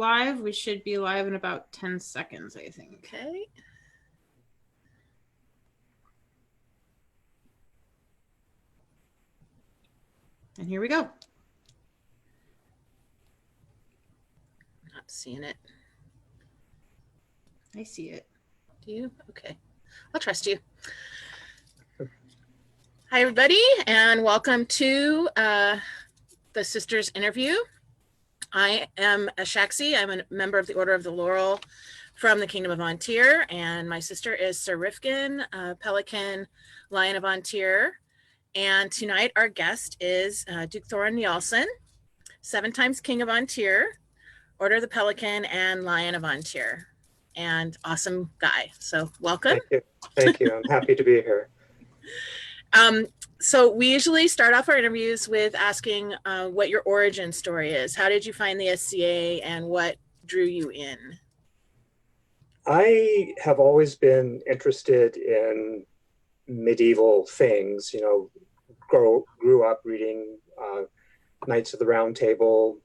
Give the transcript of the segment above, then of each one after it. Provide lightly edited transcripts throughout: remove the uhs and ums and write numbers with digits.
live. We should be live in about 10 seconds, I think. Okay. And here we go. Not seeing it. I see it. Do you? Okay. I'll trust you. Hi, everybody, and welcome to the Sisters interview. I am a Shaxi. I'm a member of the Order of the Laurel from the Kingdom of Antir, and my sister is Sir Rifkin, Pelican, Lion of Antir. And tonight our guest is Duke Thorin Njallsson, 7 times King of Antir, Order of the Pelican, and Lion of Antir, and awesome guy. So welcome. Thank you. Thank you. I'm happy to be here. So we usually start off our interviews with asking what your origin story is. How did you find the SCA and what drew you in? I have always been interested in medieval things, you know, grew up reading Knights of the Round Table,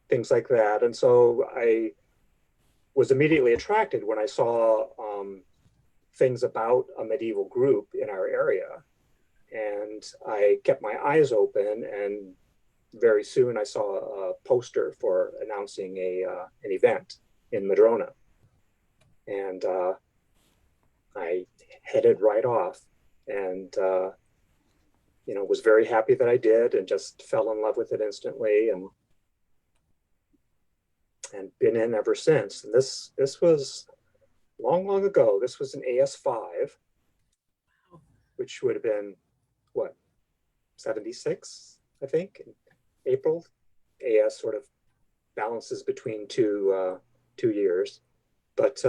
things like that. And so I was immediately attracted when I saw things about a medieval group in our area. And I kept my eyes open, and very soon I saw a poster for announcing an event in Madrona. And I headed right off, and you know, was very happy that I did, and just fell in love with it instantly, and been in ever since. And this was long ago. This was an AS5, which would have been what, 76, I think, in April. AS sort of balances between two years, but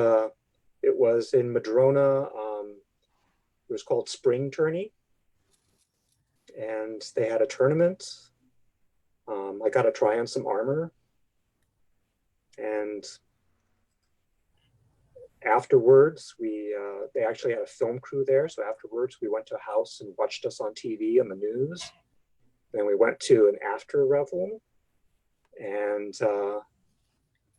it was in Madrona. It was called Spring Tourney, and they had a tournament. I got to try on some armor, and afterwards they actually had a film crew there. So afterwards we went to a house and watched us on TV on the news. Then we went to an after revel, and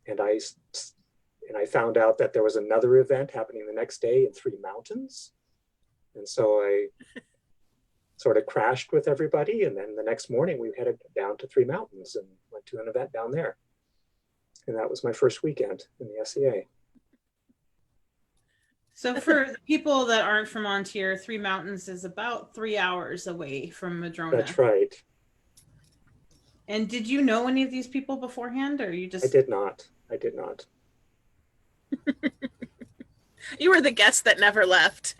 I found out that there was another event happening the next day in Three Mountains. And so I sort of crashed with everybody. And then the next morning we headed down to Three Mountains and went to an event down there. And that was my first weekend in the SCA. So for the people that aren't from Antir, Three Mountains is about 3 hours away from Madrona. That's right. And did you know any of these people beforehand, or you just... I did not. You were the guest that never left.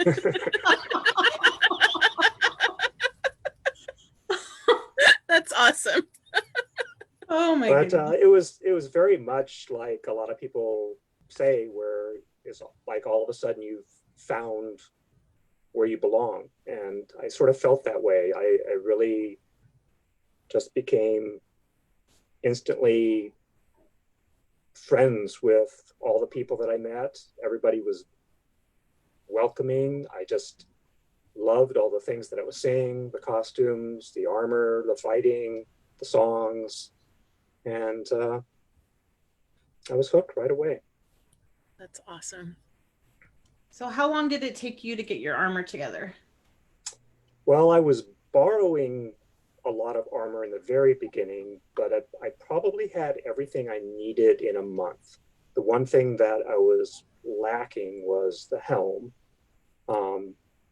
That's awesome. Oh my goodness. But it was very much like a lot of people say, where it's like all of a sudden you've found where you belong. And I sort of felt that way. I really just became instantly friends with all the people that I met. Everybody was welcoming. I just loved all the things that I was seeing, the costumes, the armor, the fighting, the songs. And I was hooked right away. That's awesome. So how long did it take you to get your armor together? Well, I was borrowing a lot of armor in the very beginning, but I probably had everything I needed in a month. The one thing that I was lacking was the helm.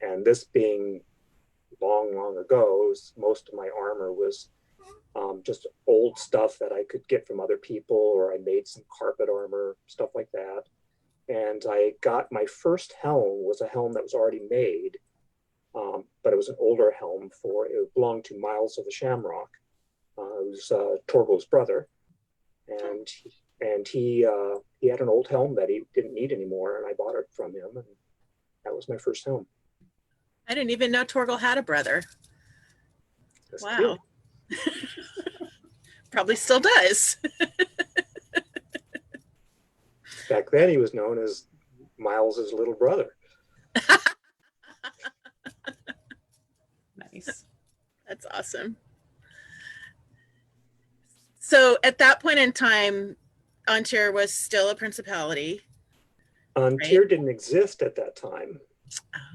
And this being long ago, most of my armor was just old stuff that I could get from other people, or I made some carpet armor, stuff like that. And I got my first helm was a helm that was already made, but it was an older helm. It belonged to Miles of the Shamrock, who's Torgo's brother, and he had an old helm that he didn't need anymore, and I bought it from him, and that was my first helm. I didn't even know Torgal had a brother. Yes, wow. Probably still does. Back then he was known as Miles's little brother. Nice. That's awesome. So at that point in time, Antir was still a principality. Tyr didn't exist at that time.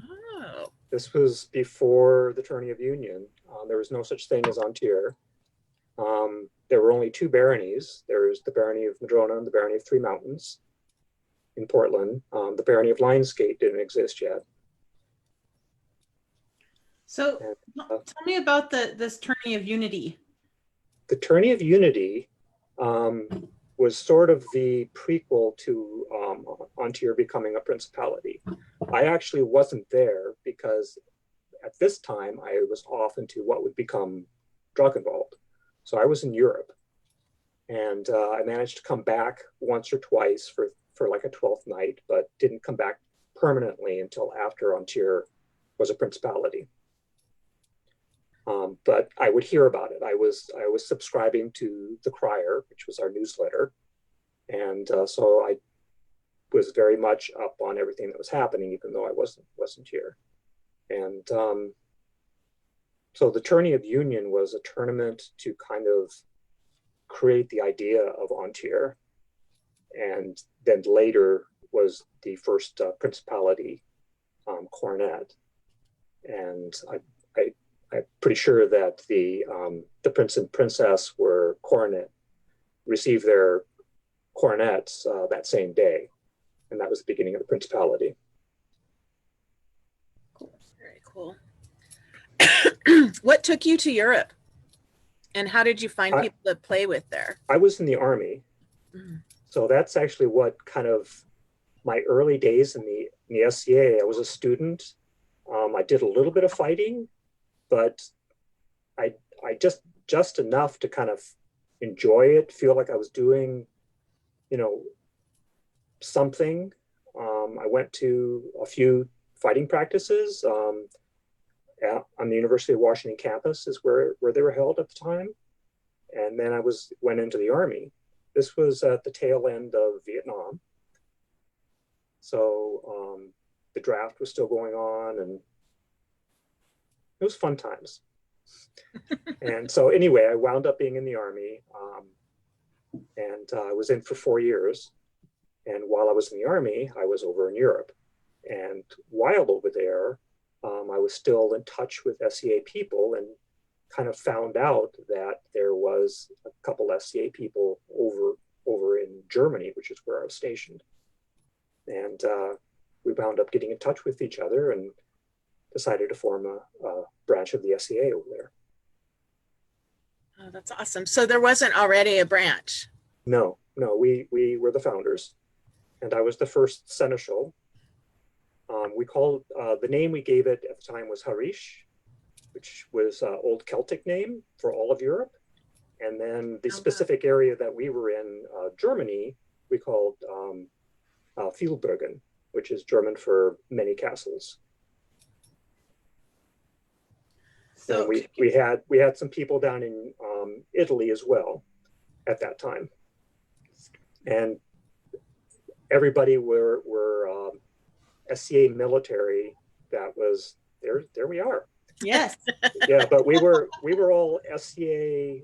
Oh. This was before the Tourney of Union. There was no such thing as Antir. There were only two baronies. There's the barony of Madrona and the barony of Three Mountains in Portland. The barony of Lionsgate didn't exist yet. So tell me about this Tourney of Unity. The Tourney of Unity was sort of the prequel to Antir becoming a principality. I actually wasn't there because at this time I was off into what would become Drakenwald. So I was in Europe, and I managed to come back once or twice for like a 12th night, but didn't come back permanently until after Antir was a principality. But I would hear about it. I was subscribing to the Crier, which was our newsletter, and so I was very much up on everything that was happening, even though I wasn't here. And so the Tourney of Union was a tournament to kind of create the idea of Antir, and then later was the first principality coronet. And I'm pretty sure that the prince and princess were received their coronets that same day, and that was the beginning of the principality. Cool. Very cool. What took you to Europe, and how did you find people to play with there? I was in the Army, so that's actually what kind of my early days in the SCA. I was a student. I did a little bit of fighting, but I just enough to kind of enjoy it, feel like I was doing, something. I went to a few fighting practices on the University of Washington campus is where they were held at the time. And then I went into the Army. This was at the tail end of Vietnam. So the draft was still going on, and it was fun times. And so anyway, I wound up being in the Army, and I was in for 4 years. And while I was in the Army, I was over in Europe. And while over there, I was still in touch with SCA people, and kind of found out that there was a couple SCA people over in Germany, which is where I was stationed. And we wound up getting in touch with each other and decided to form a branch of the SCA over there. Oh, that's awesome. So there wasn't already a branch? No, we were the founders, and I was the first seneschal. We called, the name we gave it at the time was Harish, which was an old Celtic name for all of Europe. And then the specific area that we were in, Germany, we called Vielbrüggen, which is German for many castles. So we had some people down in Italy as well at that time, and everybody were SCA military. That was there. There we are. Yes. Yeah, but we were all SCA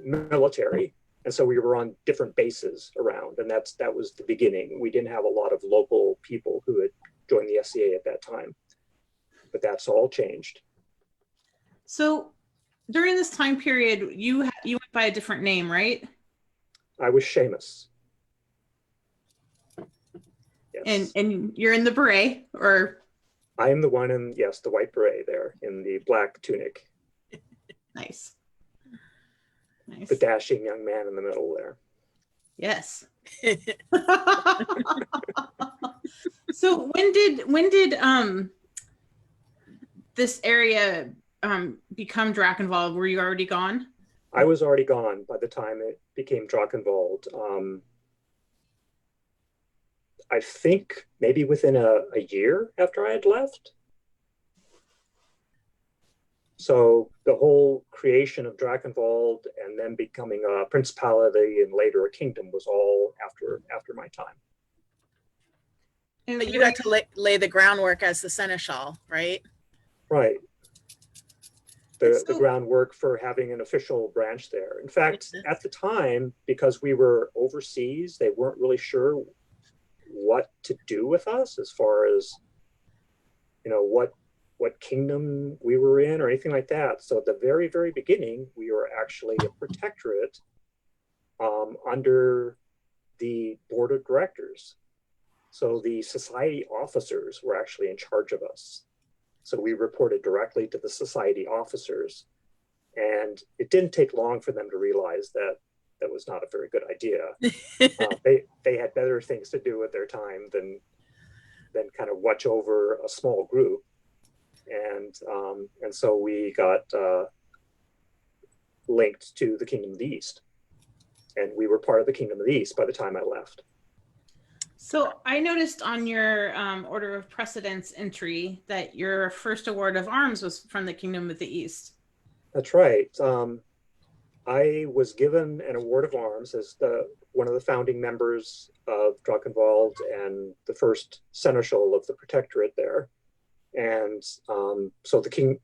military, and so we were on different bases around, and that was the beginning. We didn't have a lot of local people who had joined the SCA at that time, but that's all changed. So during this time period, you went by a different name, right? I was Seamus. Yes. And you're in the beret, or? I am the one in, yes, the white beret there in the black tunic. Nice. Nice. The dashing young man in the middle there. Yes. So when did this area become Drakenwald? Were you already gone? I was already gone by the time it became Drakenwald. I think maybe within a year after I had left. So the whole creation of Drakenwald and then becoming a principality and later a kingdom was all after my time. But you got to lay the groundwork as the seneschal, right? Right. the groundwork for having an official branch there. In fact, at the time, because we were overseas, they weren't really sure what to do with us as far as, what kingdom we were in or anything like that. So at the very, very beginning, we were actually a protectorate under the board of directors. So the society officers were actually in charge of us. So we reported directly to the society officers. And it didn't take long for them to realize that that was not a very good idea. They had better things to do with their time than kind of watch over a small group. And so we got linked to the Kingdom of the East. And we were part of the Kingdom of the East by the time I left. So I noticed on your order of precedence entry that your first award of arms was from the Kingdom of the East. That's right. I was given an award of arms as one of the founding members of Drachenwald and the first seneschal of the protectorate there. And so the King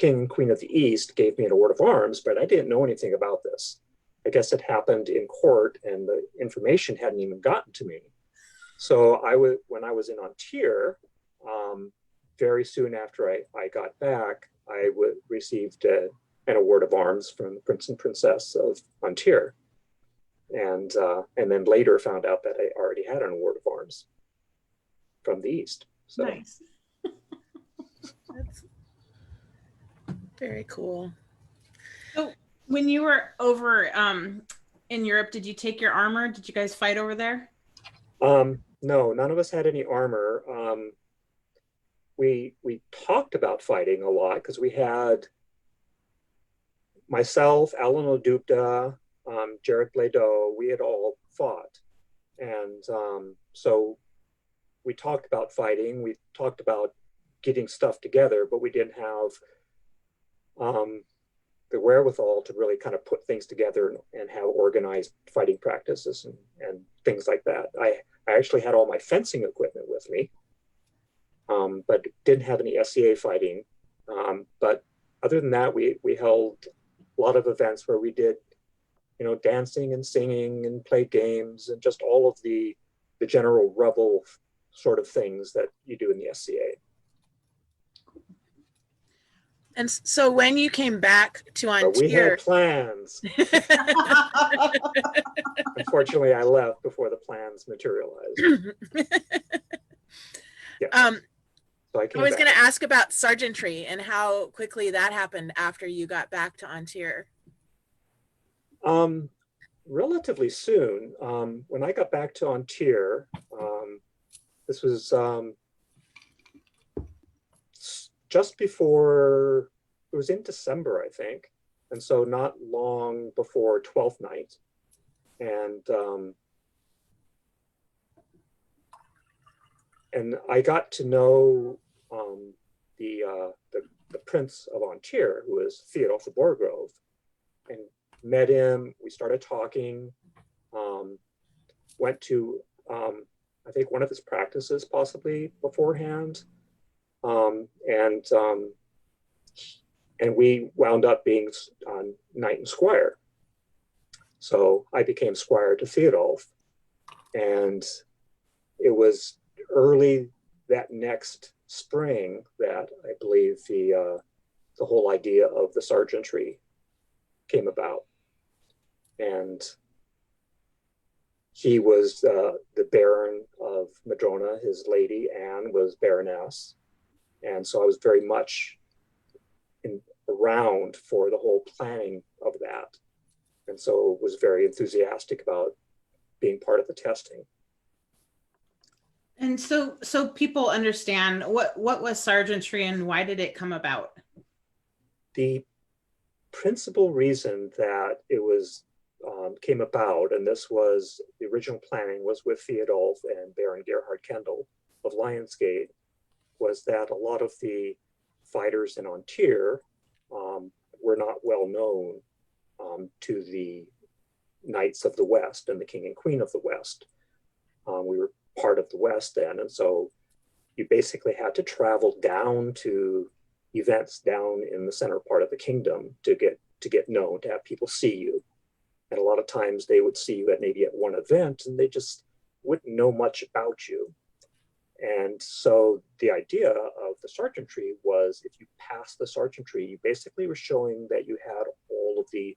and Queen of the East gave me an award of arms, but I didn't know anything about this. I guess it happened in court and the information hadn't even gotten to me. So when I was in Antir, very soon after I got back, I received an award of arms from the Prince and Princess of Antir. And then later found out that I already had an award of arms from the East. So. Nice. That's very cool. So when you were over in Europe, did you take your armor? Did you guys fight over there? No, none of us had any armor. We talked about fighting a lot because we had myself, Alan O'Dupta, Jared Bladeau, we had all fought. And so we talked about fighting, we talked about getting stuff together, but we didn't have the wherewithal to really kind of put things together and have organized fighting practices and things like that. I actually had all my fencing equipment with me, but didn't have any SCA fighting. But other than that, we held a lot of events where we did, dancing and singing and played games and just all of the general rebel sort of things that you do in the SCA. And so when you came back to Ontario, we had plans. Unfortunately, I left before the plans materialized. Yeah. So I was going to ask about sergeantry and how quickly that happened after you got back to Ontario. Relatively soon. When I got back to Ontario, this was just before, it was in December, I think. And so not long before 12th night. And I got to know the Prince of Ontario, who is Theodulf of Borgrove, and met him. We started talking, went to, I think, one of his practices possibly beforehand. And we wound up being knight and squire. So I became squire to Theodulf. And it was early that next spring that I believe the whole idea of the sergeantry came about. And he was the Baron of Madrona. His lady, Anne, was Baroness. And so I was very much around for the whole planning of that. And so was very enthusiastic about being part of the testing. And so people understand what was sergeantry and why did it come about? The principal reason that it was came about, and this was the original planning, was with Theodulf and Baron Gerhard Kendall of Lionsgate, was that a lot of the fighters in Ontir were not well known to the Knights of the West and the King and Queen of the West. We were part of the West then, and so you basically had to travel down to events down in the center part of the kingdom to get known, to have people see you. And a lot of times they would see you at maybe at one event and they just wouldn't know much about you. And so the idea of the sergeantry was, if you passed the sergeantry, you basically were showing that you had all of the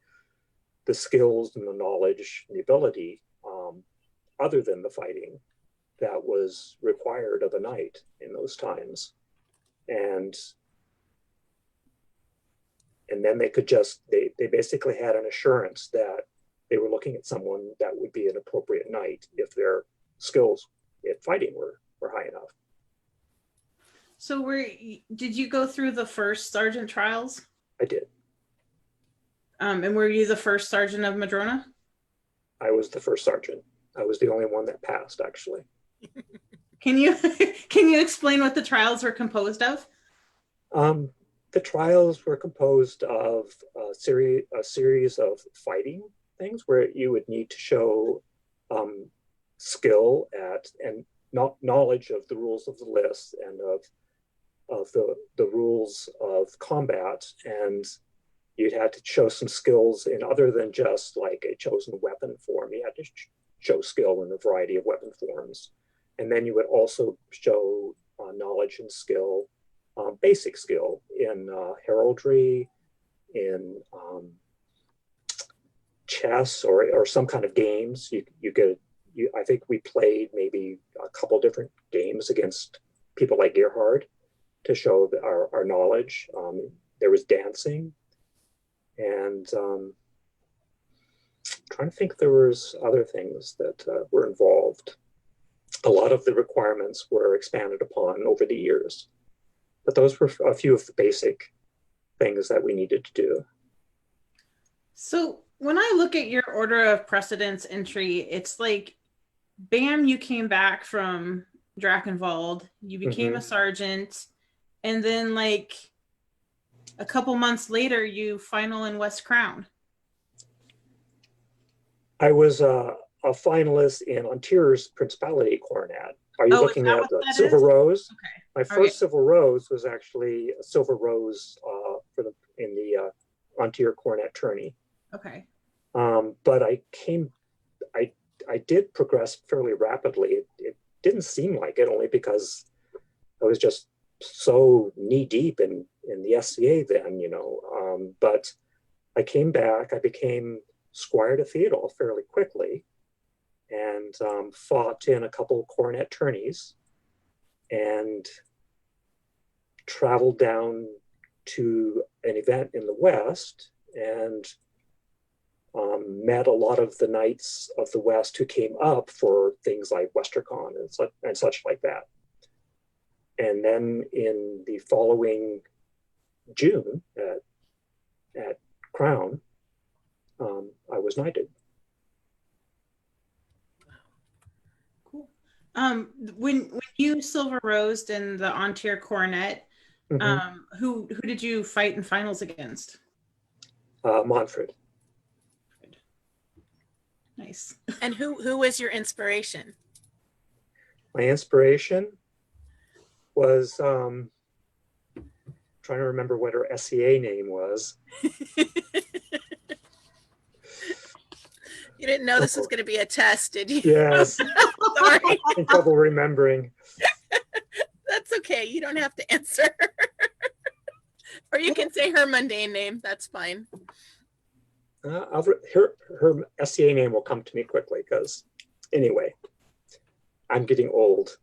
skills and the knowledge and the ability, other than the fighting, that was required of a knight in those times. And then they could just, they basically had an assurance that they were looking at someone that would be an appropriate knight if their skills at fighting were high enough. So did you go through the first sergeant trials? I did. And were you the first sergeant of Madrona? I was the first sergeant. I was the only one that passed, actually. Can you explain what the trials were composed of? The trials were composed of a series of fighting things where you would need to show skill at and knowledge of the rules of the list and of the rules of combat, and you'd have to show some skills in other than just like a chosen weapon form. You had to show skill in a variety of weapon forms, and then you would also show knowledge and skill, basic skill in heraldry, in chess, or some kind of games. I think we played maybe a couple different games against people like Gerhard to show our knowledge. There was dancing, and trying to think, there was other things that were involved. A lot of the requirements were expanded upon over the years, but those were a few of the basic things that we needed to do. So when I look at your order of precedence entry, it's like, bam, you came back from Drakenwald, you became a sergeant, and then like a couple months later, you final in West Crown. I was a finalist in Antier's Principality Coronet. Are you looking at the Silver Rose? Okay. My first Silver Rose was actually a Silver Rose in the Antier Coronet tourney. Okay. But I did progress fairly rapidly. It didn't seem like it, only because I was just so knee deep in the SCA then, but I came back. I became Squire to Theodule fairly quickly, and fought in a couple of coronet tourneys, and traveled down to an event in the West, and met a lot of the knights of the West who came up for things like Westercon and such like that. And then in the following June at Crown, I was knighted. Cool. When you Silver Rosed in the Antier Coronet, who did you fight in finals against? Monfred. Nice. And who was your inspiration? My inspiration was trying to remember what her SCA name was. You didn't know this was going to be a test, did you? Yes. Sorry. I'm in trouble remembering. That's okay. You don't have to answer. Or you can say her mundane name. That's fine. Her SCA name will come to me quickly, because anyway, I'm getting old.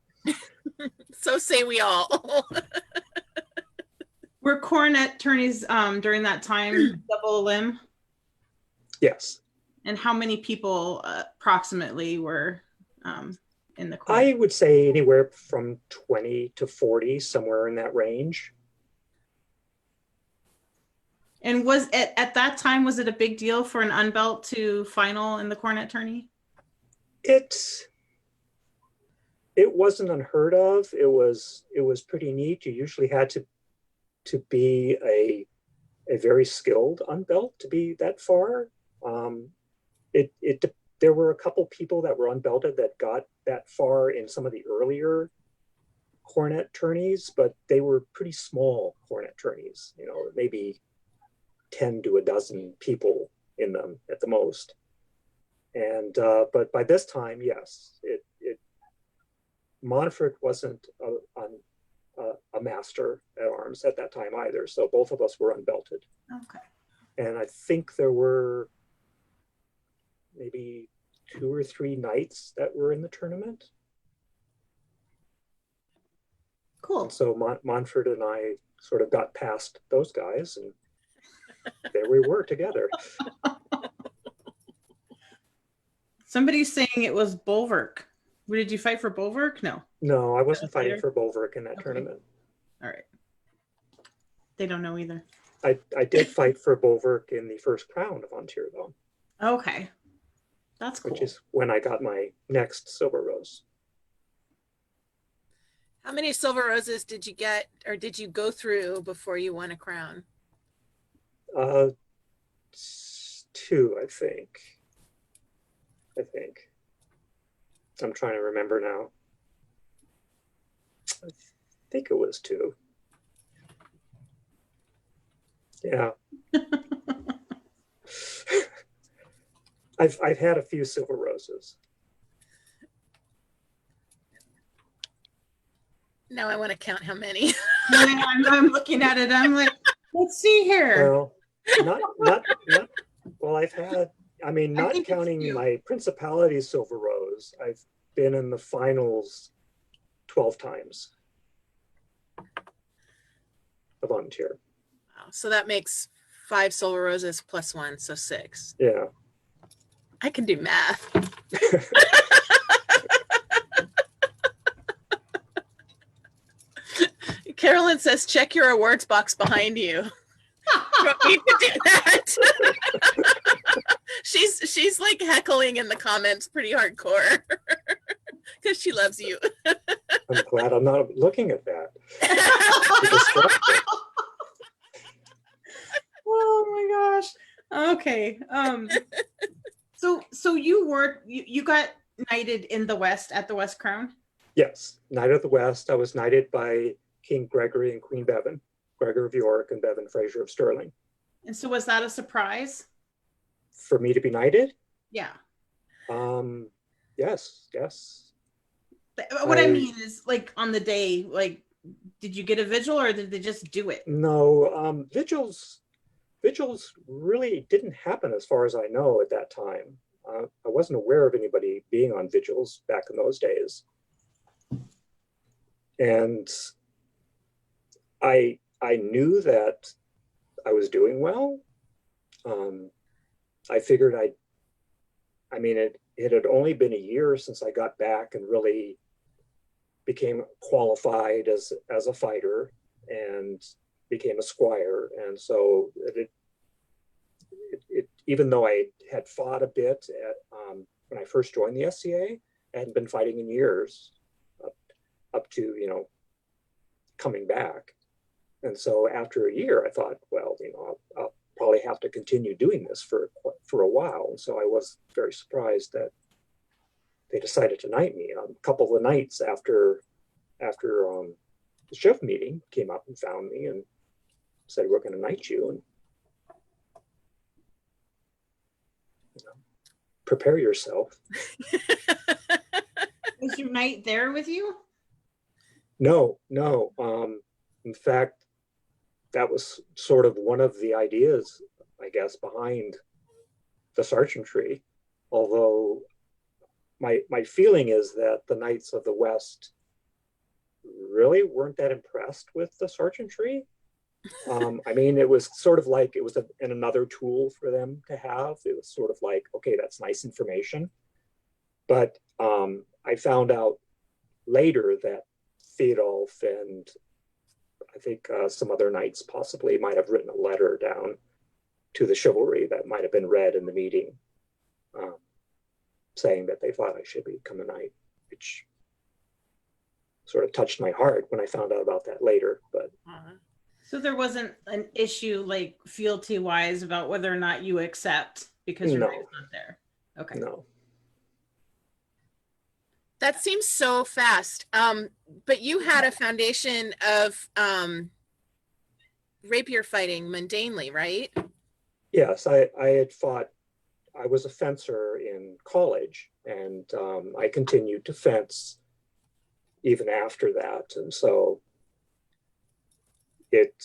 So say we all. Were coronet tourneys during that time double limb? Yes. And how many people approximately were in the coronet? I would say anywhere from 20 to 40, somewhere in that range. And was it at that time, was it a big deal for an unbelt to final in the coronet tourney? It wasn't unheard of. It was pretty neat. You usually had to be a very skilled unbelt to be that far. There were a couple people that were unbelted that got that far in some of the earlier cornet tourneys, but they were pretty small cornet tourneys, you know, maybe 10 to a dozen people in them at the most. And but by this time, yes, Montfort wasn't a master at arms at that time either, so both of us were unbelted. Okay. And I think there were maybe 2 or 3 knights that were in the tournament. Cool. And so Montfort and I sort of got past those guys, and there we were together. Somebody's saying it was Bulwark. Did you fight for Bulwark? No. No, I wasn't fighting Later? for Bulwark in that Okay. tournament. All right. They don't know either. I did fight for Bulwark in the first crown of Ontir, though, Okay. That's cool. which is when I got my next silver rose. How many silver roses did you get or did you go through before you won a crown? 2, I think. I'm trying to remember now. I think it was 2. Yeah. I've had a few silver roses. Now I want to count how many. I'm looking at it. I'm like, let's see here. Well, well, I've had, I mean, I not think it's counting 2. my Principality silver rose, I've been in the finals 12 times of Ontir. Wow. So that makes 5 silver roses plus 1, so 6. Yeah. I can do math. Carolyn says, check your awards box behind you. You want me to do that? She's like heckling in the comments pretty hardcore because she loves you. I'm glad I'm not looking at that. Oh my gosh. Okay. So you got knighted in the West at the West Crown? Yes, Knight of the West. I was knighted by King Gregory and Queen Bevan, Gregor of York and Bevan Fraser of Stirling. And so was that a surprise? For me to be knighted? Yeah. Yes. What I mean is, like, on the day, like, did you get a vigil or did they just do it? No, vigils really didn't happen as far as I know at that time. I wasn't aware of anybody being on vigils back in those days. And I knew that I was doing well. I figured I mean, it had only been a year since I got back and really became qualified as a fighter and became a squire. And so it even though I had fought a bit when I first joined the SCA, I hadn't been fighting in years up to, you know, coming back. And so after a year, I thought, well, you know, I'll probably have to continue doing this for a while. And so I was very surprised that they decided to knight me. A couple of nights after the shift meeting, came up and found me and said, we're going to knight you, and you know, prepare yourself. Was your knight there with you? No. In fact, that was sort of one of the ideas, I guess, behind the sergeantry. Although my feeling is that the Knights of the West really weren't that impressed with the sergeantry. I mean, it was sort of like it was another tool for them to have. It was sort of like, okay, that's nice information. But I found out later that Theodulf and I think some other knights possibly might have written a letter down to the chivalry that might have been read in the meeting, saying that they thought I should become a knight, which sort of touched my heart when I found out about that later. But so there wasn't an issue like fealty wise about whether or not you accept because your knight's not there. Okay. No. That seems so fast. But you had a foundation of rapier fighting mundanely, right? Yes, I had fought. I was a fencer in college, and I continued to fence even after that. And so it,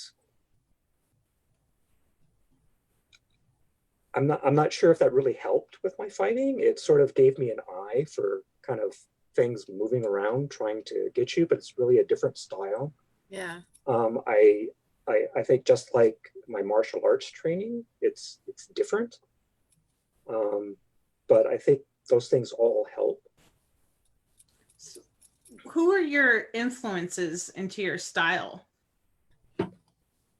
I'm not sure if that really helped with my fighting. It sort of gave me an eye for kind of things moving around, trying to get you, but it's really a different style. Yeah. Um, I, I think just like my martial arts training, it's different. But I think those things all help. So who are your influences into your style?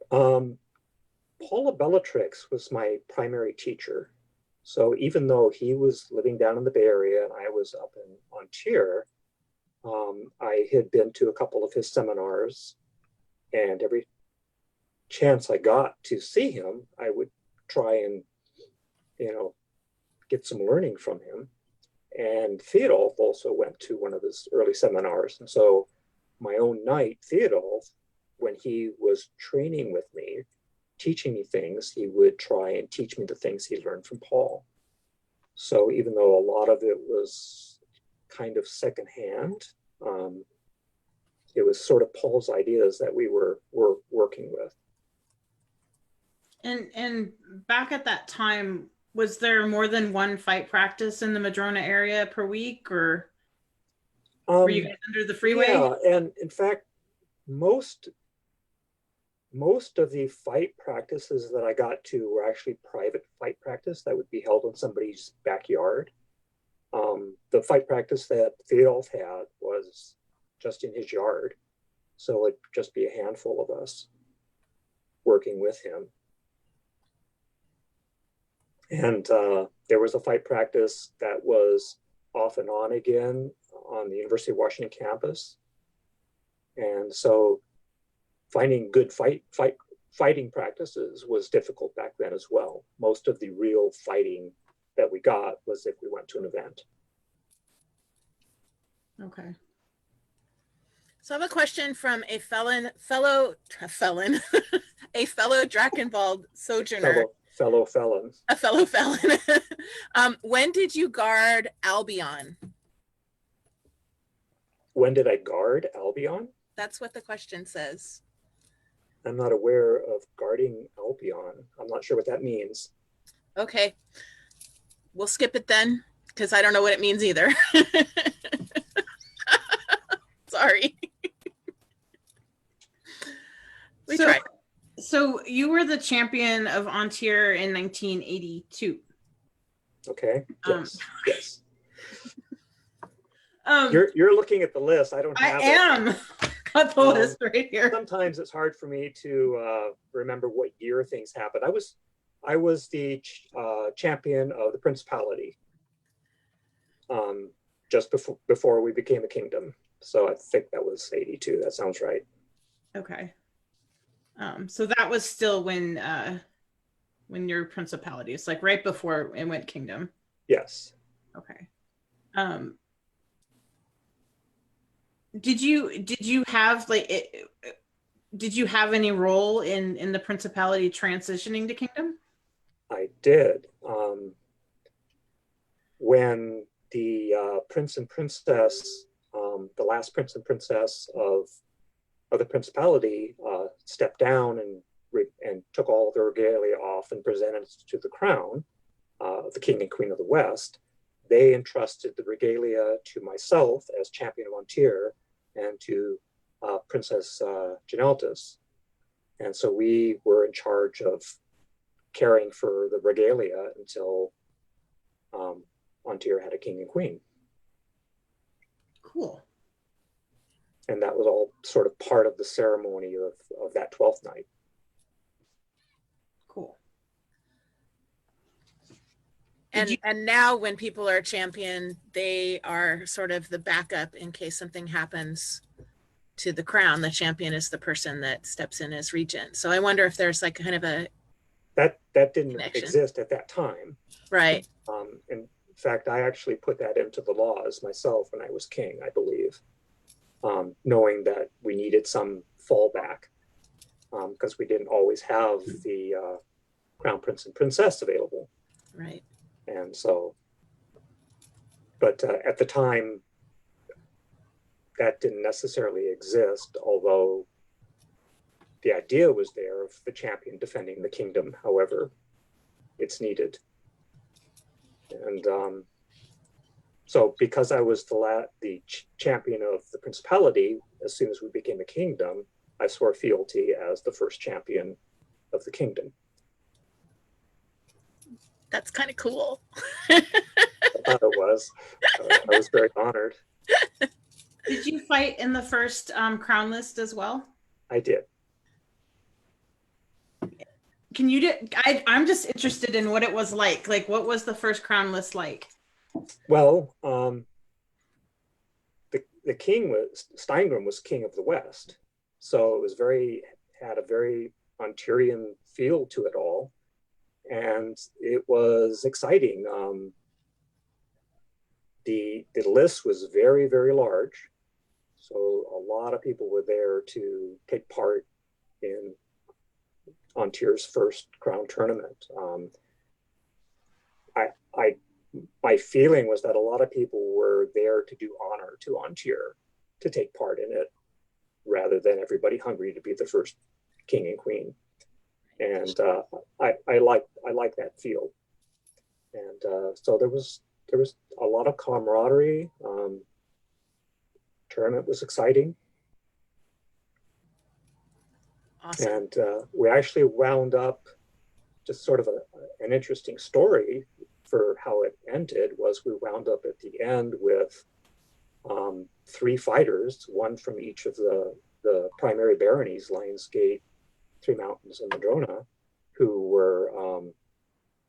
Paula Bellatrix was my primary teacher. So even though he was living down in the Bay Area and I was up in Ontario, I had been to a couple of his seminars, and every chance I got to see him, I would try and, get some learning from him. And Theodulf also went to one of his early seminars. And so my own knight, Theodulf, when he was training with me, teaching me things, he would try and teach me the things he learned from Paul. So even though a lot of it was kind of secondhand, it was sort of Paul's ideas that we were working with. And back at that time, was there more than one fight practice in the Madrona area per week, or were you guys under the freeway? Yeah, and in fact, most of the fight practices that I got to were actually private fight practice that would be held in somebody's backyard. The fight practice that Theodulf had was just in his yard. So it'd just be a handful of us working with him. And there was a fight practice that was off and on again on the University of Washington campus. And so finding good fighting practices was difficult back then as well. Most of the real fighting that we got was if we went to an event. Okay. So I have a question from a fellow Drakenwald sojourner. Fellow felons. A fellow felon. When did you guard Albion? When did I guard Albion? That's what the question says. I'm not aware of guarding Albion. I'm not sure what that means. Okay. We'll skip it then, because I don't know what it means either. Sorry. We tried. So you were the champion of Ontario in 1982. Okay. Yes. Yes. Um, you're looking at the list. I don't have I am. Got the list right here. Sometimes it's hard for me to remember what year things happened. I was the champion of the Principality just before we became a kingdom. So I think that was 82. That sounds right. Okay. So that was still when your Principality, it's like right before it went kingdom. Yes. Okay. Did you have did you have any role in the Principality transitioning to kingdom? I did. When the prince and princess, the last prince and princess of the Principality stepped down and took all of their regalia off and presented it to the crown, the king and queen of the West, they entrusted the regalia to myself as champion of Ontario and to Princess Njallsson. And so we were in charge of caring for the regalia until Ontario had a king and queen. Cool. And that was all sort of part of the ceremony of that 12th night. Cool. And now when people are champion, they are sort of the backup in case something happens to the crown. The champion is the person that steps in as regent. So I wonder if there's like kind of a that didn't exist at that time. Right. And fact, I actually put that into the laws myself when I was king, I believe, knowing that we needed some fallback because we didn't always have the crown prince and princess available. Right. And so, but at the time, that didn't necessarily exist, although the idea was there of the champion defending the kingdom, however it's needed. And so because I was the champion of the principality, as soon as we became a kingdom, I swore fealty as the first champion of the kingdom. That's kind of cool. I thought it was. I was very honored. Did you fight in the first crown list as well? I did. Can you do? I'm just interested in what it was like. Like, what was the first crown list like? Well, the king was Steingrim was king of the West, so it was had a very Ontarian feel to it all, and it was exciting. The list was very, very large, so a lot of people were there to take part in Ontier's first crown tournament. My feeling was that a lot of people were there to do honor to Ontier, to take part in it, rather than everybody hungry to be the first king and queen. And I like that feel. And so there was a lot of camaraderie. Tournament was exciting. Awesome. And we actually wound up, just sort of an interesting story for how it ended was we wound up at the end with 3 fighters, one from each of the primary baronies, Lionsgate, Three Mountains, and Madrona, who were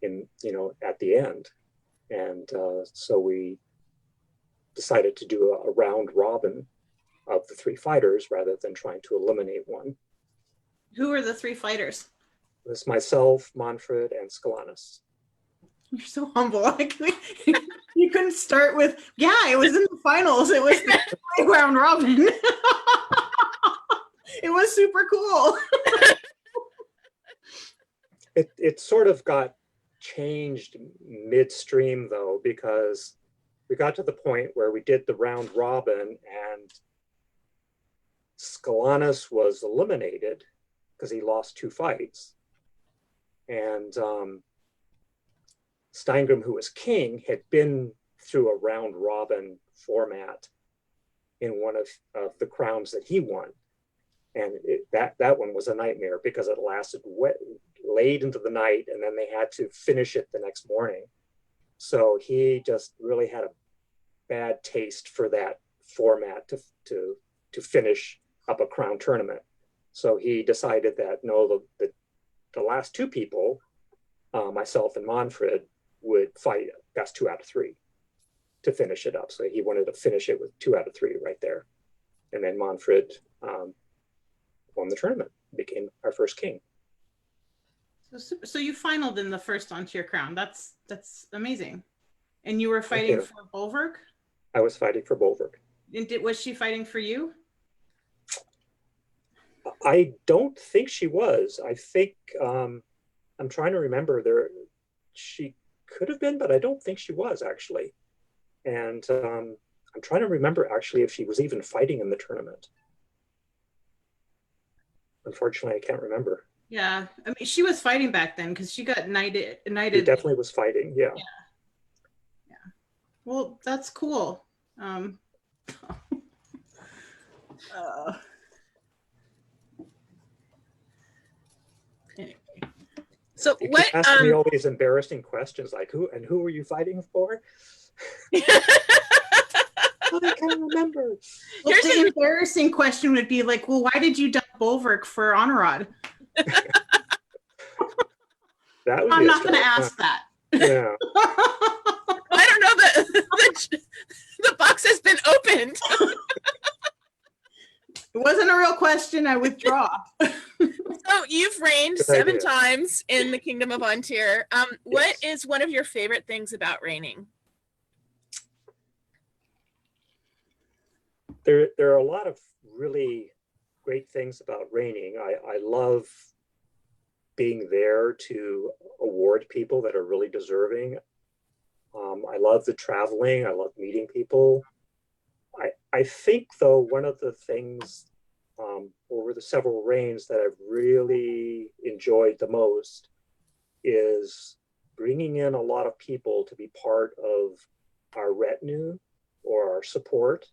at the end. And so we decided to do a round robin of the 3 fighters rather than trying to eliminate one. Who were the 3 fighters? It was myself, Manfred, and Scalanis. You're so humble. You couldn't start with, yeah, it was in the finals. It was the round robin. It was super cool. It sort of got changed midstream, though, because we got to the point where we did the round robin and Scalanis was eliminated because he lost 2 fights. And Steingrim, who was king, had been through a round robin format in one of the crowns that he won. And that one was a nightmare because it lasted late into the night, and then they had to finish it the next morning. So he just really had a bad taste for that format to finish up a crown tournament. So he decided that no, the last 2 people, myself and Manfred, would fight best 2 out of 3 to finish it up. So he wanted to finish it with 2 out of 3 right there. And then Manfred won the tournament, became our first king. So you finaled in the first Ontier crown. That's amazing. And you were fighting for Bolverk? I was fighting for Bolverk. And was she fighting for you? I don't think she was. I think I'm trying to remember. She could have been, but I don't think she was actually. And I'm trying to remember actually if she was even fighting in the tournament. Unfortunately, I can't remember. Yeah, I mean, she was fighting back then because she got knighted. She definitely was fighting. Yeah. Well, that's cool. Anyway. So you what? Keep asking me all these embarrassing questions, like who were you fighting for? I can't remember. Well, the embarrassing question would be like, well, why did you dump Bolverk for Honorod? I'm not going to ask that. Yeah. I don't know. The box has been opened. It wasn't a real question. I withdraw. So you've reigned 7 times in the Kingdom of Ontier. What is one of your favorite things about reigning? There are a lot of really great things about reigning. I love being there to award people that are really deserving. I love the traveling. I love meeting people. I think, though, one of the things over the several reigns that I've really enjoyed the most is bringing in a lot of people to be part of our retinue or our support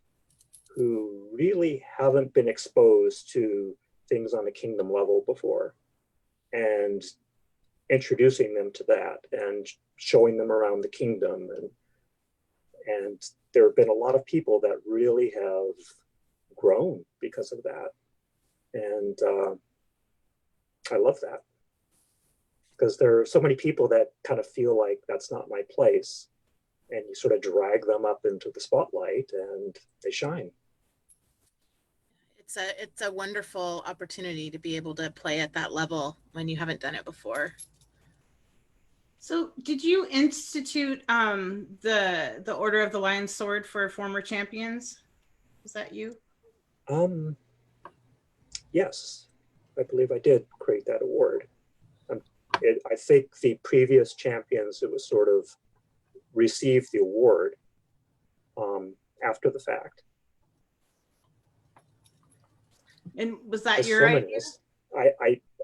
who really haven't been exposed to things on the kingdom level before, and introducing them to that and showing them around the kingdom. And there have been a lot of people that really have grown because of that. And I love that, because there are so many people that kind of feel like that's not my place. And you sort of drag them up into the spotlight and they shine. It's a wonderful opportunity to be able to play at that level when you haven't done it before. So, did you institute the Order of the Lion Sword for former champions? Was that you? Yes, I believe I did create that award. I think the previous champions, it was sort of received the award after the fact. And was that As your so idea?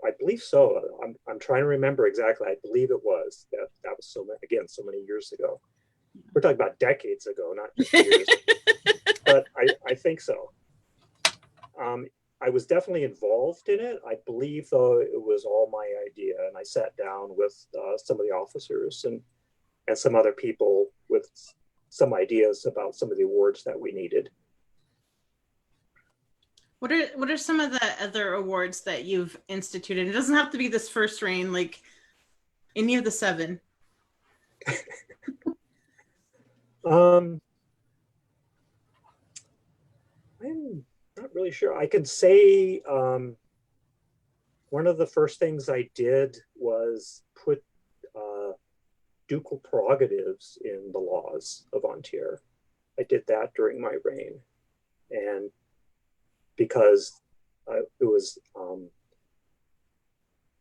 I believe so. I'm trying to remember exactly. I believe it was that was so many years ago. We're talking about decades ago, not just years. But I think so. I was definitely involved in it. I believe, though, it was all my idea, and I sat down with some of the officers and some other people with some ideas about some of the awards that we needed. What are some of the other awards that you've instituted? It doesn't have to be this first reign, like any of the 7. I'm not really sure. I could say one of the first things I did was put ducal prerogatives in the laws of Ontir. I did that during my reign, and because it was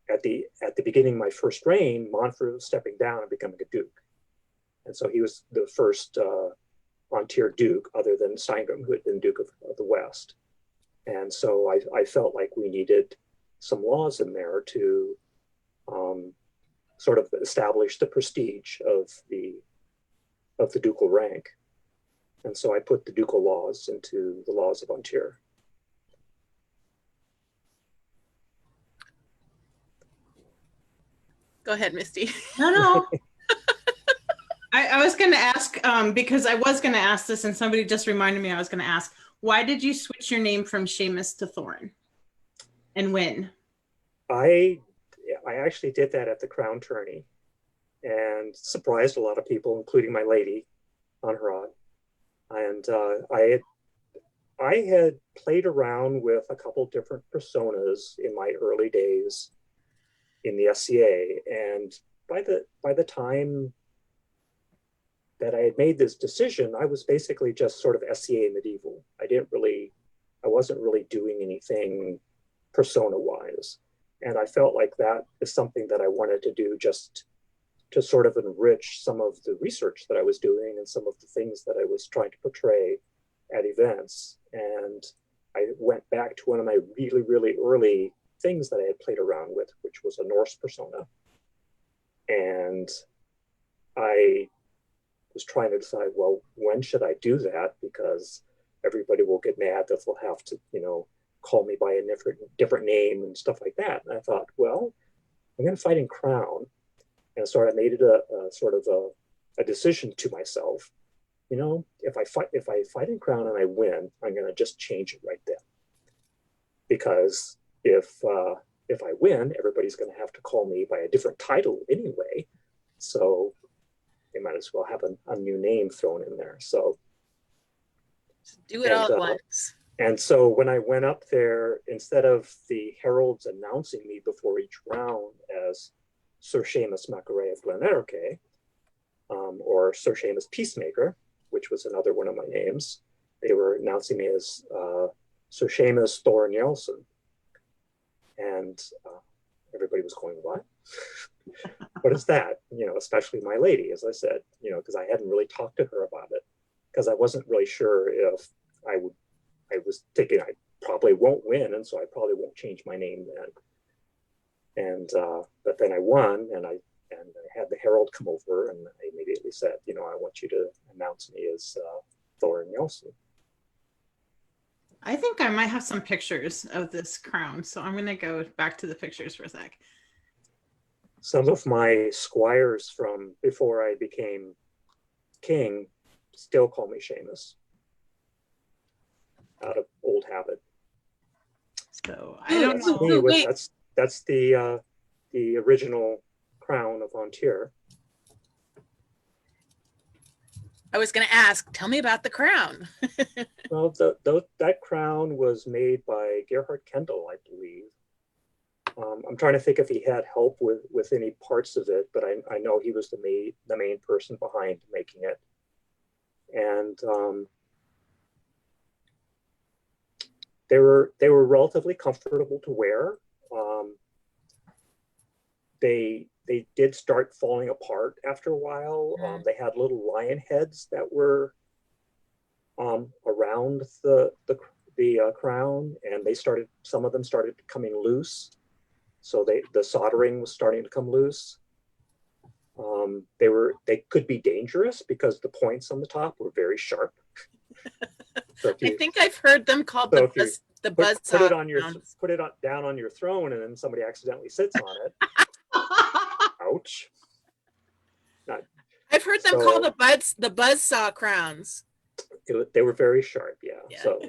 at the beginning of my first reign, Montfort was stepping down and becoming a duke, and so he was the first Ontir duke, other than Steingram, who had been Duke of the West. And so I felt like we needed some laws in there to sort of establish the prestige of the ducal rank. And so I put the ducal laws into the laws of Ontir. Go ahead, Misty. No. I was going to ask, because I was going to ask this, and somebody just reminded me I was going to ask, why did you switch your name from Seamus to Thorin? And when? I actually did that at the crown tourney and surprised a lot of people, including my lady, Anharad. And I had played around with a couple different personas in my early days in the SCA. And by the time that I had made this decision, I was basically just sort of SCA medieval. I wasn't really doing anything persona-wise. And I felt like that is something that I wanted to do, just to sort of enrich some of the research that I was doing and some of the things that I was trying to portray at events. And I went back to one of my really, really early things that I had played around with, which was a Norse persona. And I was trying to decide, well, when should I do that? Because everybody will get mad that they'll have to, call me by a different name and stuff like that. And I thought, well, I'm going to fight in Crown. And so I made it a sort of a decision to myself. If I fight in Crown and I win, I'm going to just change it right then. Because if I win, everybody's going to have to call me by a different title anyway. So they might as well have a new name thrown in there. So do it all at once. And so when I went up there, instead of the heralds announcing me before each round as Sir Seamus Macaray of Glenerke, or Sir Seamus Peacemaker, which was another one of my names, they were announcing me as Sir Seamus Thorin Njallsson. And everybody was going, what? What is that? You know, especially my lady, as I said, you know, because I hadn't really talked to her about it, because I wasn't really sure if I was thinking I probably won't win, and so I probably won't change my name then. And but then I won, and I had the herald come over, and I immediately said, you know, I want you to announce me as Thorin Njallsson. I think I might have some pictures of this crown, so I'm gonna go back to the pictures for a sec. Some of my squires from before I became king still call me Seamus, out of old habit. So I don't know. Me with, that's the original crown of Antir. I was going to ask, tell me about the crown. Well, that crown was made by Gerhard Kendall, I believe. I'm trying to think if he had help with any parts of it, but I know he was the main person behind making it. And they were relatively comfortable to wear. They did start falling apart after a while. They had little lion heads that were around the crown, and some of them started coming loose. So the soldering was starting to come loose. They could be dangerous because the points on the top were very sharp. So I think I've heard them called the buzzsaw. Put it down on your throne, and then somebody accidentally sits on it. Ouch. I've heard them called the buzzsaw crowns. They were very sharp, yeah. So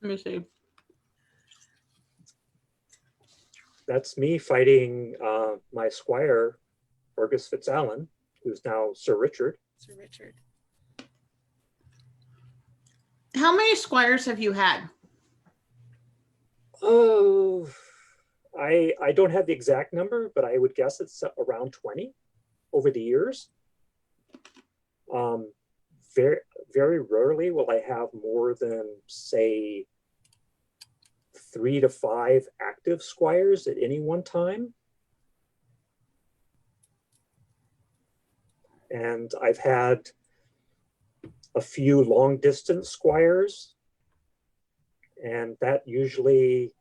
let me see. That's me fighting my squire, Fergus Fitzallen, who's now Sir Richard. Sir Richard. How many squires have you had? Oh, I don't have the exact number, but I would guess it's around 20 over the years. Very, very rarely will I have more than, say, 3 to 5 active squires at any one time. And I've had a few long distance squires, and that usually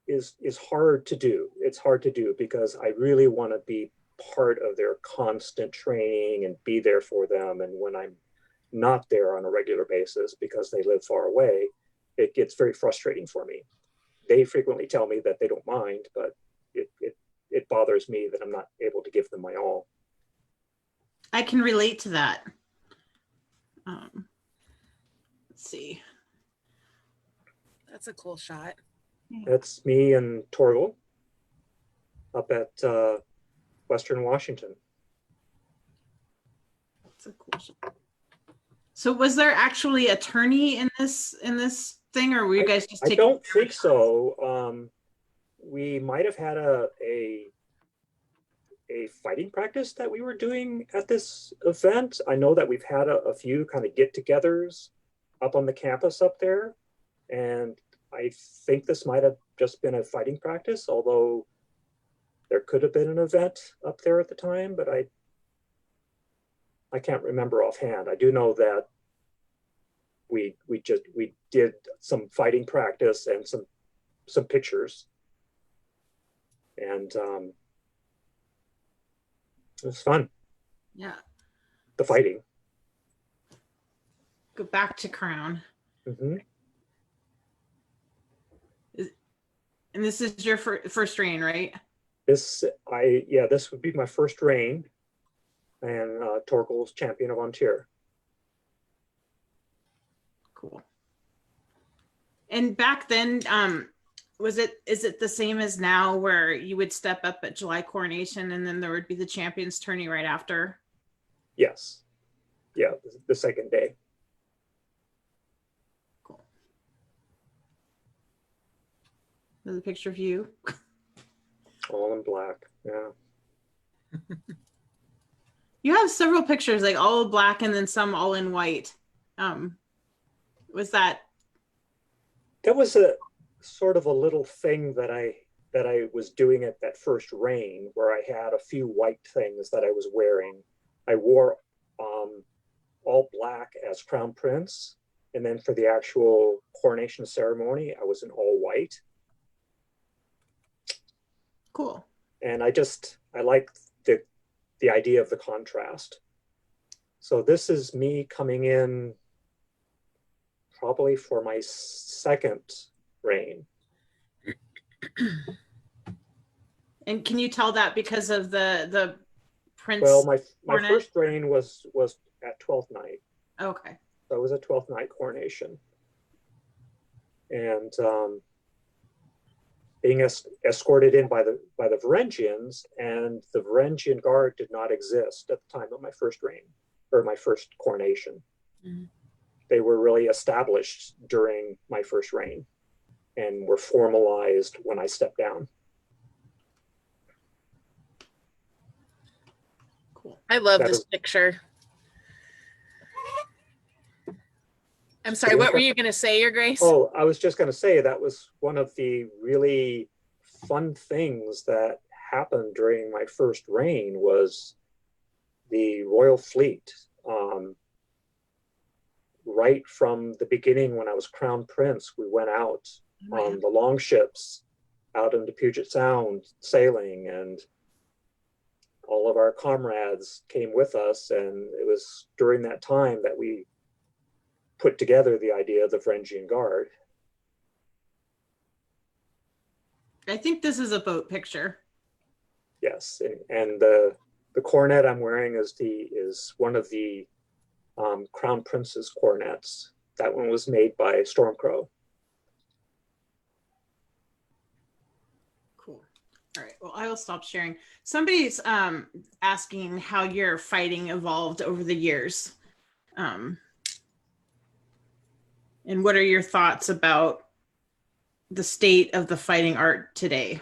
is hard to do. It's hard to do because I really want to be part of their constant training and be there for them. And when I'm not there on a regular basis because they live far away, it gets very frustrating for me. They frequently tell me that they don't mind, but it bothers me that I'm not able to give them my all. I can relate to that. Let's see. That's a cool shot. That's me and Torgal up at Western Washington. That's a cool shot. So was there actually a tourney in this thing, or were you guys just taking? I don't think so. We might have had a fighting practice that we were doing at this event. I know that we've had a few kind of get-togethers up on the campus up there, and I think this might have just been a fighting practice, although there could have been an event up there at the time, but I can't remember offhand. I do know that we did some fighting practice and some pictures, and it was fun. Yeah. The fighting. Go back to crown. Mm-hmm. And this is your first reign, right? This would be my first reign, and Torgal's champion of Antir. Cool. And back then, is it the same as now, where you would step up at July coronation and then there would be the champions tourney right after? Yes. Yeah, the second day. Cool. There's a picture of you. All in black. Yeah. You have several pictures, like all black and then some all in white. Um, was that That was a sort of a little thing that I was doing at that first reign, where I had a few white things that I was wearing. I wore um, all black as crown prince, and then for the actual coronation ceremony, I was in all white. cool? And I like the idea of the contrast. So this is me coming in probably for my second reign. And can you tell that because of the Well, prince my cornet? first reign was at 12th night. Okay. So it was a 12th night coronation. And being escorted in by the Varangians, and the Varangian Guard did not exist at the time of my first reign or my first coronation. Mhm. They were really established during my first reign and were formalized when I stepped down. Cool. I love That this is, picture. I'm sorry, what were you going to say, Your Grace? oh, I was just going to say that was one of the really fun things that happened during my first reign was the royal fleet. Right from the beginning, when I was crown prince, we went out on the long ships out into Puget Sound sailing, and all of our comrades came with us. And it was during that time that we put together the idea of the Varangian Guard. I think this is a boat picture. Yes, and the coronet I'm wearing is one of the Crown Prince's coronets. That one was made by Stormcrow. Cool. All right. Well, I will stop sharing. Somebody's asking how your fighting evolved over the years. Um, and what are your thoughts about the state of the fighting art today?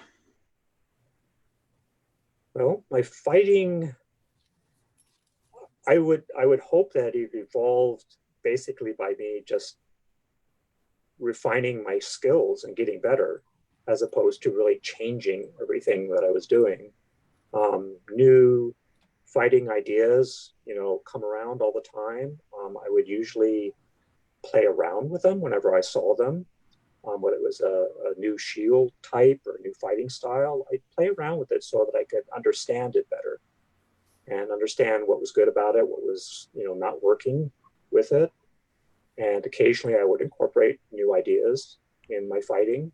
Well, my fighting, I would hope that it evolved basically by me just refining my skills and getting better, as opposed to really changing everything that I was doing. New fighting ideas, come around all the time. I would usually play around with them whenever I saw them. Whether it was a new shield type or a new fighting style, I'd play around with it so that I could understand it better and understand what was good about it, what was not working with it. And occasionally I would incorporate new ideas in my fighting,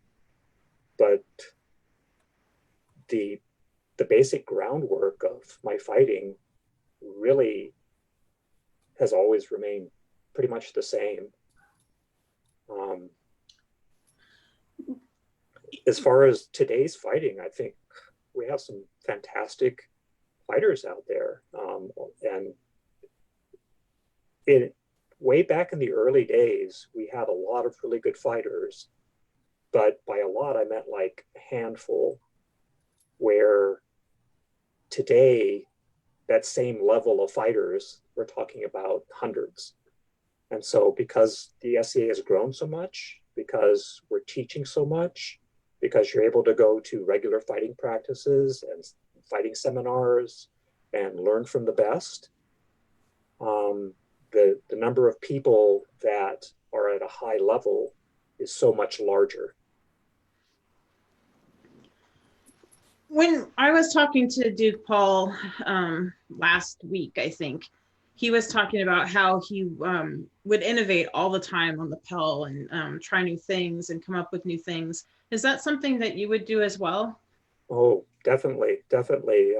but the the basic groundwork of my fighting really has always remained pretty much the same. Um, as far as today's fighting, I think we have some fantastic fighters out there. And way back in the early days, we had a lot of really good fighters. But by a lot, I meant like a handful, where today, that same level of fighters, we're talking about hundreds. And so because the SCA has grown so much, because we're teaching so much, because you're able to go to regular fighting practices and fighting seminars and learn from the best, the number of people that are at a high level is so much larger. When I was talking to Duke Paul last week, I think he was talking about how he would innovate all the time on the Pell and try new things and come up with new things. Is that something that you would do as well? Oh, definitely, definitely.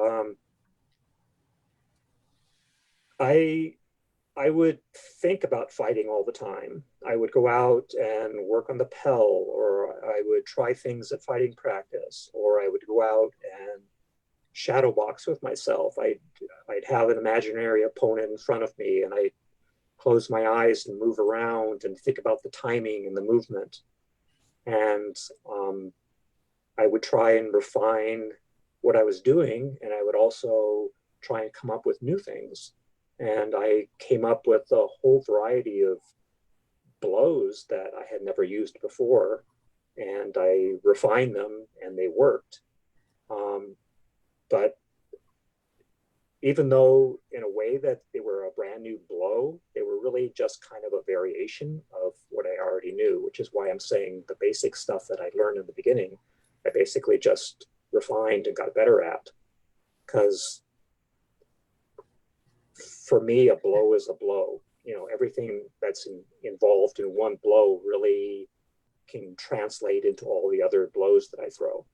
I would think about fighting all the time. I would go out and work on the Pell, or I would try things at fighting practice, or I would go out and shadow box with myself. I'd have an imaginary opponent in front of me, and I'd close my eyes and move around and think about the timing and the movement. And I would try and refine what I was doing, and I would also try and come up with new things. And I came up with a whole variety of blows that I had never used before, and I refined them and they worked. But even though in a way that they were a brand new blow, they were really just kind of a variation of what I already knew, which is why I'm saying the basic stuff that I learned in the beginning, I basically just refined and got better at. Because for me, a blow is a blow. You know, everything that's involved in one blow really can translate into all the other blows that I throw.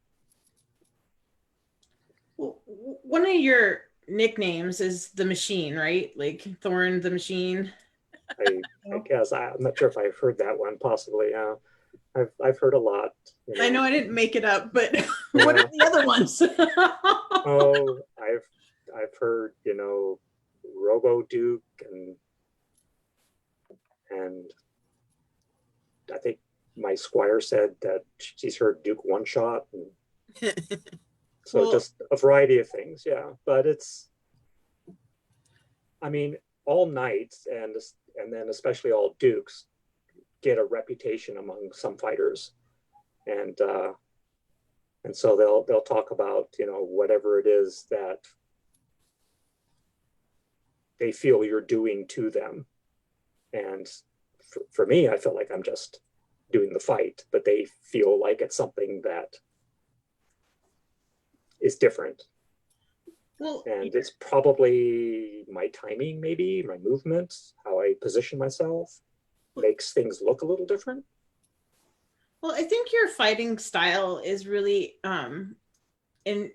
Well, one of your nicknames is the Machine, right? Like Thorin the Machine. I guess I'm not sure if I've heard that one. Possibly, I've heard a lot. You know. I know I didn't make it up, but what are the other ones? Oh, I've heard, you know, Robo Duke, and I think my squire said that she's heard Duke One Shot, and so Well, just a variety of things, yeah. But I mean, all knights and then especially all dukes get a reputation among some fighters, and so they'll talk about, you know, whatever it is that they feel you're doing to them. And for me, I feel like I'm just doing the fight, but they feel like it's something that is different. well, And it's probably my timing, maybe my movements, how I position myself makes things look a little different. well, I think your fighting style is really in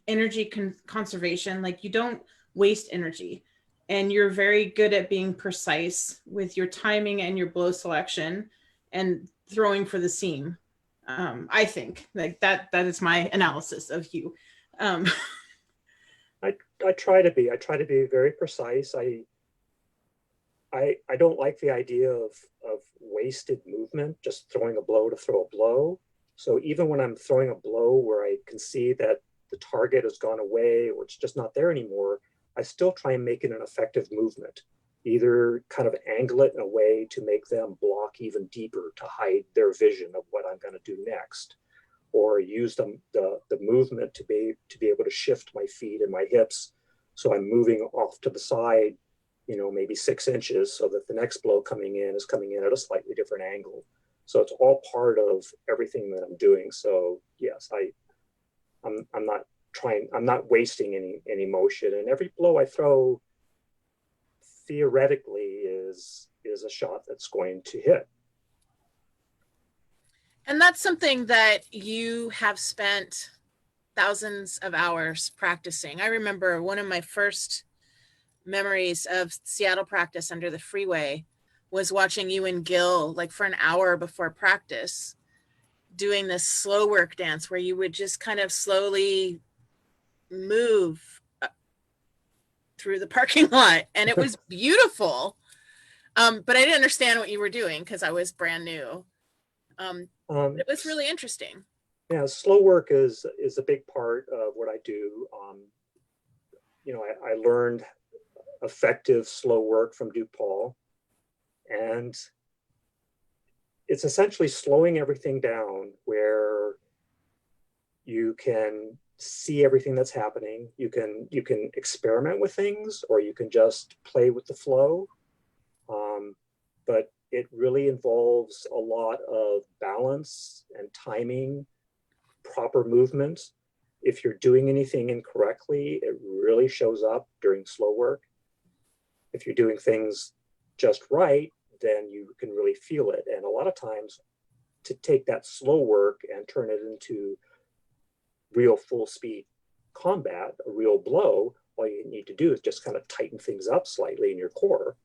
energy conservation. Like you don't waste energy, and you're very good at being precise with your timing and your blow selection and throwing for the seam. I think like that is my analysis of you. I try to be. I try to be very precise. I don't like the idea of wasted movement, just throwing a blow to throw a blow. So even when I'm throwing a blow where I can see that the target has gone away or it's just not there anymore, I still try and make it an effective movement. Either kind of angle it in a way to make them block even deeper to hide their vision of what I'm going to do next, or use the movement to be able to shift my feet and my hips so I'm moving off to the side, you know, maybe 6 inches, so that the next blow coming in is coming in at a slightly different angle. So it's all part of everything that I'm doing. So yes, I'm not wasting any motion, and every blow I throw theoretically is a shot that's going to hit. And that's something that you have spent thousands of hours practicing. I remember one of my first memories of Seattle practice under the freeway was watching you and Gil, like for an hour before practice, doing this slow work dance where you would just kind of slowly move through the parking lot. And it was beautiful. But I didn't understand what you were doing because I was brand new. It was really interesting. Yeah, slow work is a big part of what I do. You know, I learned effective slow work from Duke Paul, and it's essentially slowing everything down where you can see everything that's happening. You can experiment with things, or you can just play with the flow. But it really involves a lot of balance and timing, proper movement. If you're doing anything incorrectly, it really shows up during slow work. If you're doing things just right, then you can really feel it. And a lot of times, to take that slow work and turn it into real full speed combat, a real blow, all you need to do is just kind of tighten things up slightly in your core,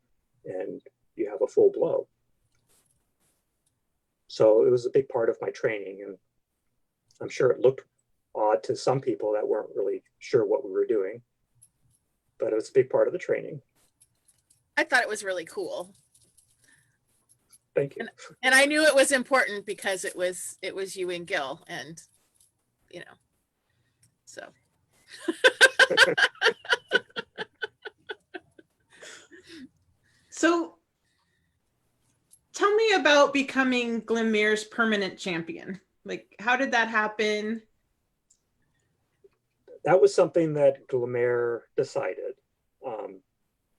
and you have a full blow. So it was a big part of my training, and I'm sure it looked odd to some people that weren't really sure what we were doing, but it was a big part of the training. I thought it was really cool. Thank you. And I knew it was important because it was you and Gil, and you know, so So tell me about becoming Glenmuir's permanent champion. Like, how did that happen? That was something that Glenmuir decided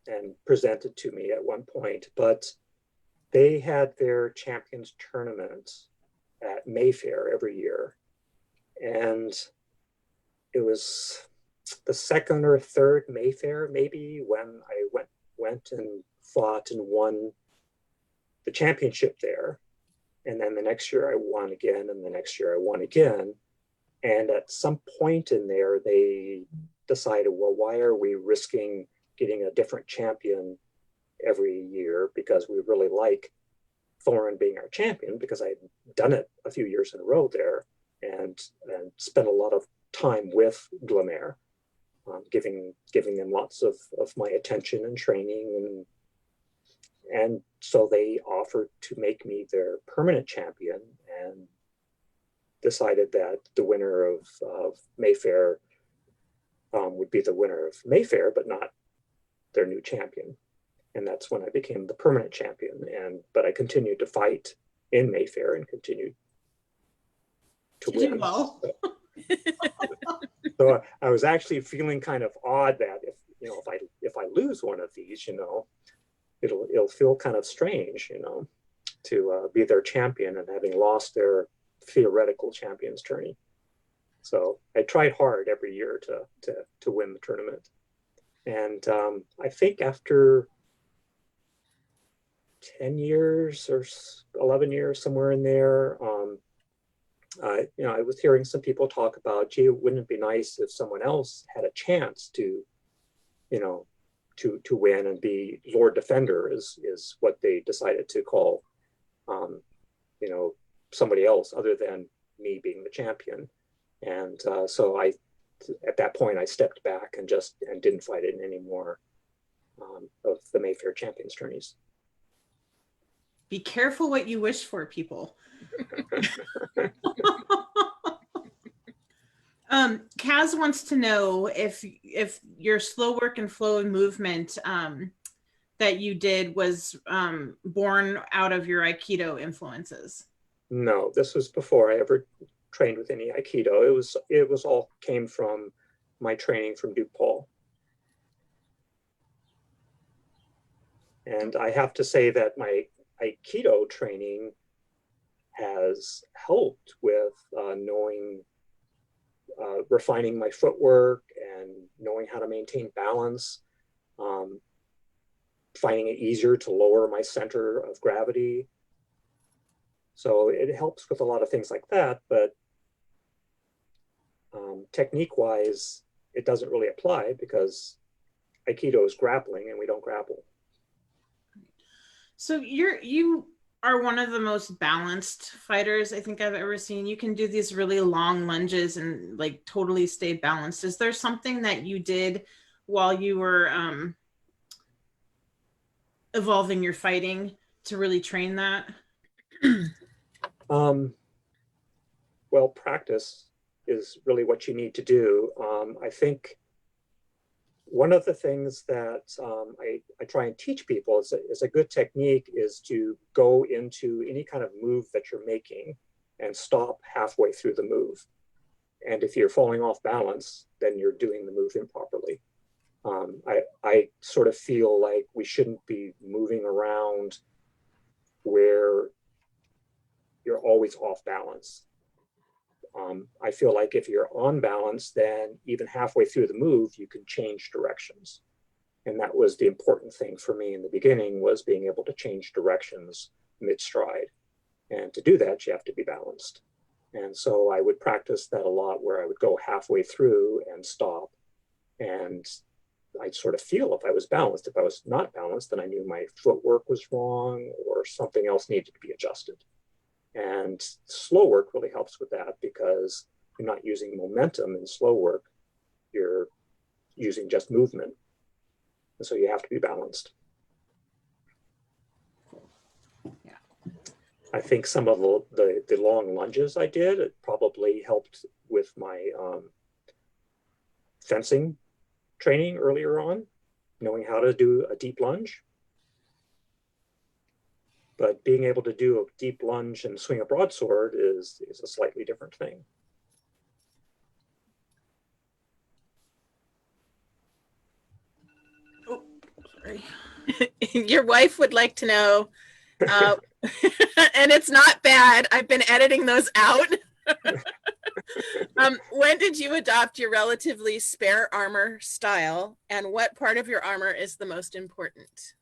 and presented to me at one point, but they had their champions tournament at Mayfair every year. And it was the second or third Mayfair, maybe, when I went and fought and won the championship there. And then the next year I won again, and the next year I won again. And at some point in there, they decided, well, why are we risking getting a different champion every year? Because we really like Thorin being our champion, because I had done it a few years in a row there and spent a lot of time with Glenmuir, giving them lots of my attention and training. And so they offered to make me their permanent champion, and decided that the winner of Mayfair would be the winner of Mayfair, but not their new champion. And that's when I became the permanent champion. But I continued to fight in Mayfair and continued to win. Do well. So I was actually feeling kind of odd that if I lose one of these, it'll feel kind of strange, to be their champion and having lost their theoretical champions tourney. So I tried hard every year to win the tournament. And I think after 10 years or 11 years, somewhere in there, I was hearing some people talk about, gee, wouldn't it be nice if someone else had a chance to win and be Lord Defender, is what they decided to call, somebody else other than me being the champion. And so at that point, I stepped back and didn't fight in any more of the Mayfair Champions tourneys. Be careful what you wish for, people. Kaz wants to know if your slow work and flow and movement that you did was born out of your Aikido influences. No, this was before I ever trained with any Aikido. It was all came from my training from Duke Paul. And I have to say that my Aikido training has helped with refining my footwork and knowing how to maintain balance, finding it easier to lower my center of gravity. So it helps with a lot of things like that, but technique-wise, it doesn't really apply because Aikido is grappling and we don't grapple. So you are one of the most balanced fighters I think I've ever seen. You can do these really long lunges and like totally stay balanced. Is there something that you did while you were evolving your fighting to really train that? Well, practice is really what you need to do. I think one of the things that I try and teach people is a good technique is to go into any kind of move that you're making and stop halfway through the move. And if you're falling off balance, then you're doing the move improperly. I sort of feel like we shouldn't be moving around where you're always off balance. I feel like if you're on balance, then even halfway through the move, you can change directions. And that was the important thing for me in the beginning, was being able to change directions mid-stride. And to do that, you have to be balanced. And so I would practice that a lot, where I would go halfway through and stop. And I'd sort of feel if I was balanced. If I was not balanced, then I knew my footwork was wrong or something else needed to be adjusted. And slow work really helps with that, because you're not using momentum in slow work. You're using just movement. And so you have to be balanced. Yeah. I think some of the long lunges I did, it probably helped with my fencing training earlier on, knowing how to do a deep lunge. But being able to do a deep lunge and swing a broadsword is a slightly different thing. Oh, sorry. Your wife would like to know, and it's not bad. I've been editing those out. When did you adopt your relatively spare armor style, and what part of your armor is the most important?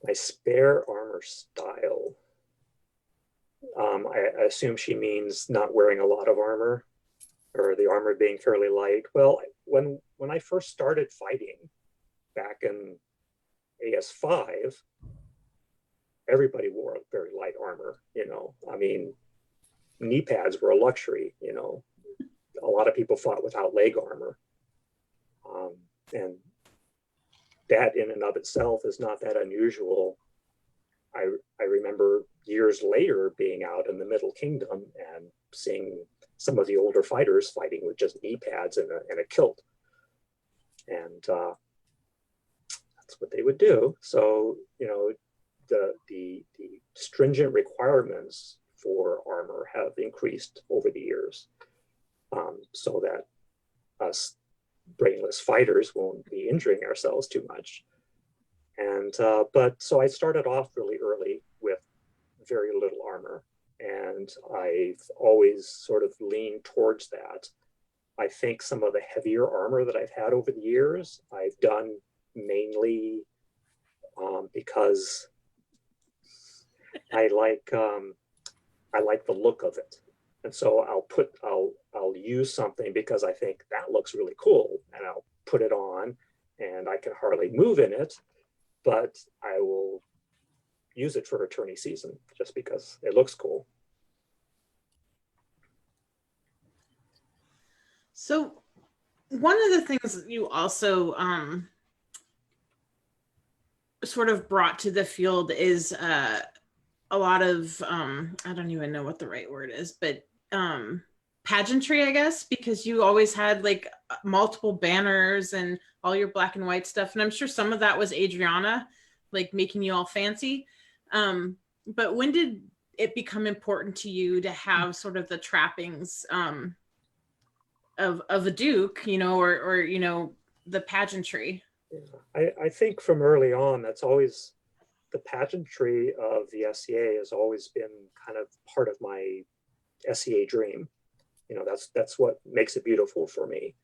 My spare armor style. I assume she means not wearing a lot of armor, or the armor being fairly light. Well, when I first started fighting back in AS5, everybody wore very light armor. I mean, knee pads were a luxury. A lot of people fought without leg armor, and that in and of itself is not that unusual. I remember years later being out in the Middle Kingdom and seeing some of the older fighters fighting with just knee pads and a kilt, and that's what they would do. So the stringent requirements for armor have increased over the years, so that us brainless fighters won't be injuring ourselves too much. And but so I started off really early with very little armor, and I've always sort of leaned towards that. I think some of the heavier armor that I've had over the years, I've done mainly because I like the look of it, and so I'll use something because I think that looks really cool, and I'll put it on, and I can hardly move in it, but I will use it for a tourney season just because it looks cool. So one of the things you also sort of brought to the field is a lot of I don't even know what the right word is, but pageantry, I guess, because you always had like multiple banners and all your black and white stuff, and I'm sure some of that was Adriana like making you all fancy, but when did it become important to you to have sort of the trappings of a duke, or the pageantry? I think from early on, that's always the pageantry of the SCA has always been kind of part of my SCA dream. That's what makes it beautiful for me.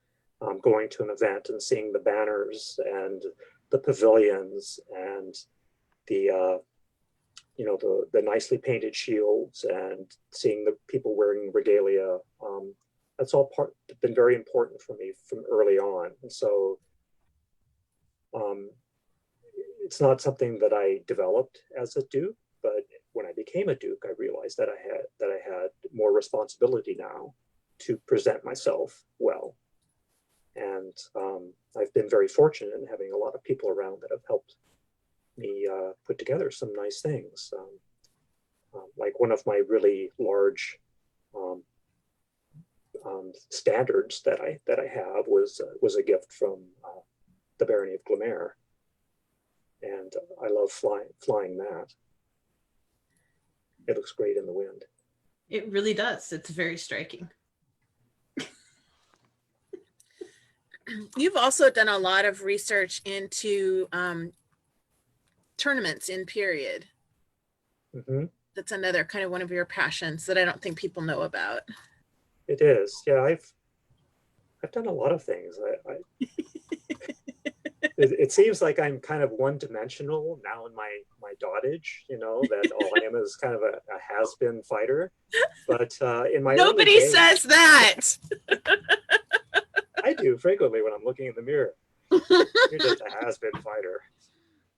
Going to an event and seeing the banners and the pavilions and the nicely painted shields and seeing the people wearing regalia. That's all been very important for me from early on. And so it's not something that I developed as a duke, but when I became a duke, I realized that I had more responsibility now to present myself well. And I've been very fortunate in having a lot of people around that have helped me put together some nice things. Like one of my really large standards that I have was a gift from the Barony of Glamare, and I love flying that. It looks great in the wind. It really does. It's very striking. You've also done a lot of research into tournaments in period. Mm-hmm. That's another kind of one of your passions that I don't think people know about. It is. Yeah, I've done a lot of things. It seems like I'm kind of one-dimensional now in my dotage, that all I am is kind of a has-been fighter. But in my Nobody says that. I do frequently when I'm looking in the mirror. You're just a has-been fighter.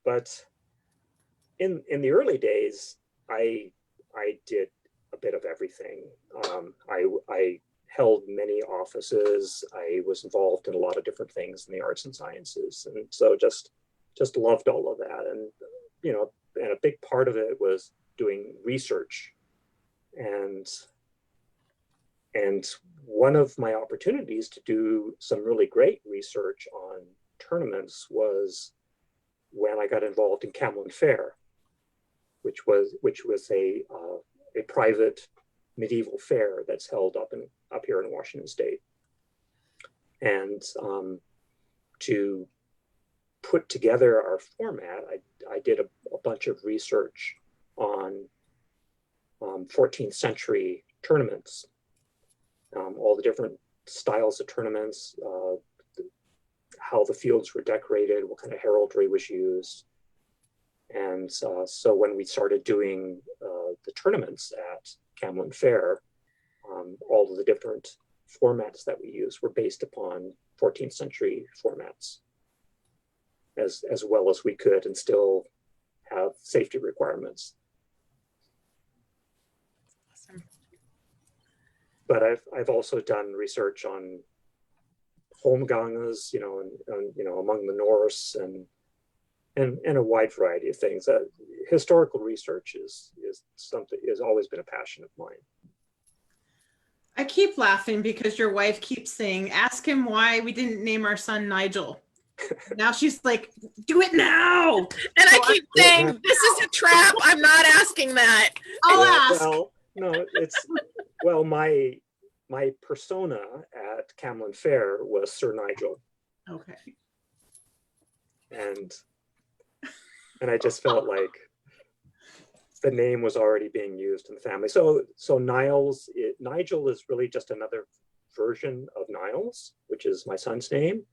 But in the early days, I did a bit of everything. I held many offices. I was involved in a lot of different things in the arts and sciences, and so just loved all of that. And and a big part of it was doing research. And And one of my opportunities to do some really great research on tournaments was when I got involved in Camlin Fair, which was a private medieval fair that's held up here in Washington State. And to put together our format, I did a bunch of research on 14th century tournaments, all the different styles of tournaments, how the fields were decorated, what kind of heraldry was used. And so when we started doing the tournaments at Camlin Fair, all of the different formats that we use were based upon 14th century formats as well as we could, and still have safety requirements. Awesome. But I've also done research on holmgangas, and among the Norse, and a wide variety of things. Historical research is always been a passion of mine. I keep laughing because your wife keeps saying, ask him why we didn't name our son Nigel. Now she's like, do it now. And I keep saying, this is a trap. I'm not asking that. I'll ask. Well, no, my persona at Camlin Fair was Sir Nigel. Okay. And I just felt like the name was already being used in the family. So Nigel is really just another version of Niles, which is my son's name.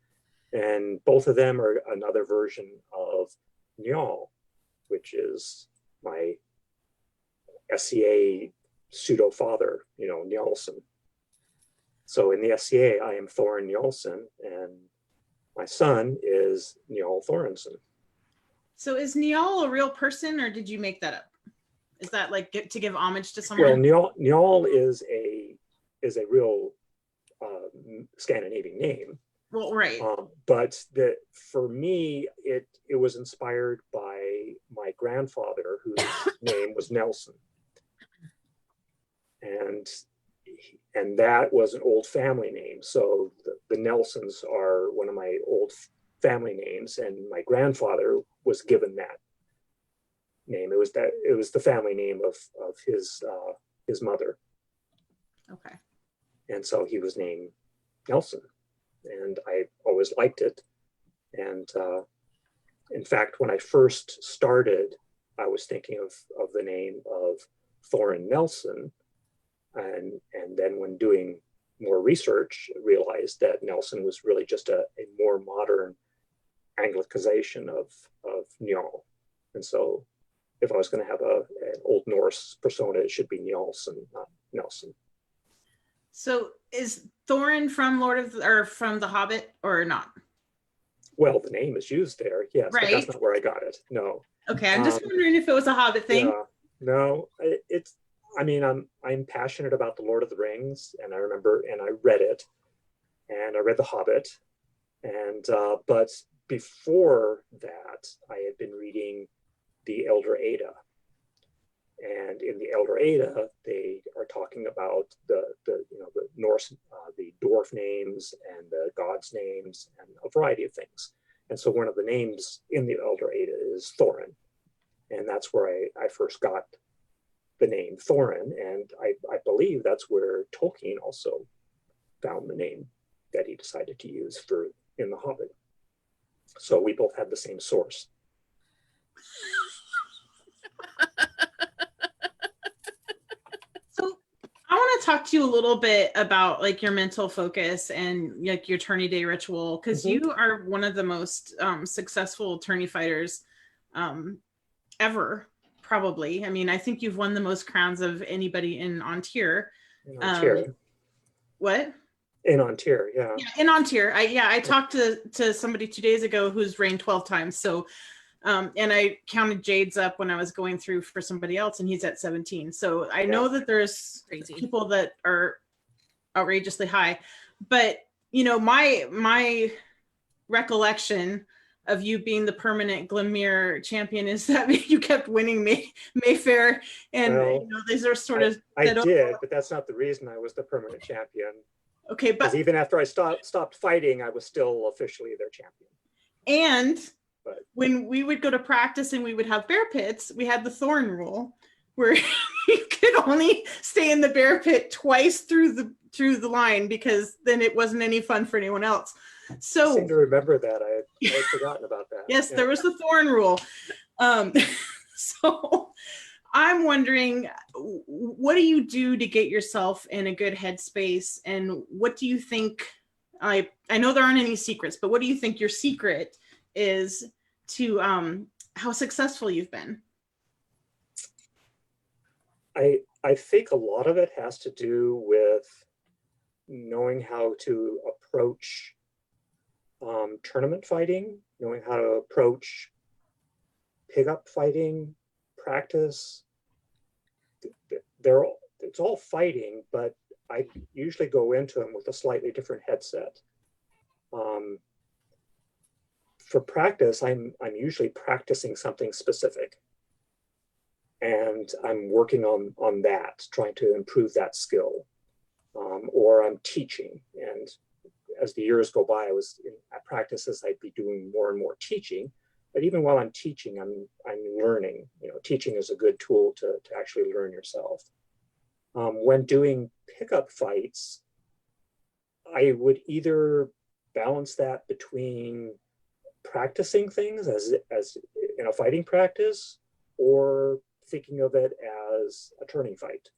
And both of them are another version of Njall, which is my SCA pseudo father, Njallsson. So in the SCA, I am Thorin Njallsson, and my son is Njall Thorinson. So is Njall a real person, or did you make that up? Is that like to give homage to someone? Well, Njall is a real Scandinavian name. Well, right. But for me, it was inspired by my grandfather, whose name was Nelson, and that was an old family name. So the Nelsons are one of my old family names, and my grandfather was given that name. It was the family name of his mother. Okay. And so he was named Nelson, and I always liked it. And in fact, when I first started, I was thinking of the name of Thorin Nelson, and then when doing more research, realized that Nelson was really just a more modern Anglicization of Njall. And so if I was going to have an Old Norse persona, it should be Njallsson, not Nelson. So is Thorin from from The Hobbit or not? Well, the name is used there, yes, right. But that's not where I got it. No. Okay, I'm just wondering if it was a Hobbit thing. Yeah, no, I'm passionate about the Lord of the Rings, and I remember, and I read it, and I read The Hobbit, and but before that, I had been reading the Elder Ada, and in the Elder Ada, they are talking about the Norse, the dwarf names and the gods' names and a variety of things. And so one of the names in the Elder Ada is Thorin, and that's where I first got the name Thorin, and I believe that's where Tolkien also found the name that he decided to use in The Hobbit. So we both had the same source. So I want to talk to you a little bit about like your mental focus and like your tourney day ritual, because you are one of the most successful tourney fighters ever, probably. I mean, I think you've won the most crowns of anybody in Ontier. What? In Ontier, yeah. In Ontier. I talked to somebody 2 days ago who's reigned 12 times. So, and I counted Jade's up when I was going through for somebody else, and he's at 17. So I know that there's people that are outrageously high, but my recollection of you being the permanent Glenmere champion is that you kept winning Mayfair, and Well, you know, these are sort of I did, but that's not the reason I was the permanent champion. Okay, because but even after I stopped fighting, I was still officially their champion. And But when we would go to practice and we would have bear pits, we had the Thorin rule where you could only stay in the bear pit twice through the line, because then it wasn't any fun for anyone else. So I seem to remember that. I had forgotten about that. yes, Yeah. there was the Thorin rule. So I'm wondering, what do you do to get yourself in a good headspace, and what do you think? I know there aren't any secrets, but what do you think your secret is to how successful you've been? I think a lot of it has to do with knowing how to approach tournament fighting, knowing how to approach pickup fighting, practice. It's all fighting, but I usually go into them with a slightly different headset. For practice, I'm usually practicing something specific, and I'm working on that, trying to improve that skill, or I'm teaching. And as the years go by, at practices, I'd be doing more and more teaching. But even while I'm teaching, I'm learning. You know, teaching is a good tool to actually learn yourself. When doing pickup fights, I would either balance that between practicing things as in a fighting practice, or thinking of it as a turning fight.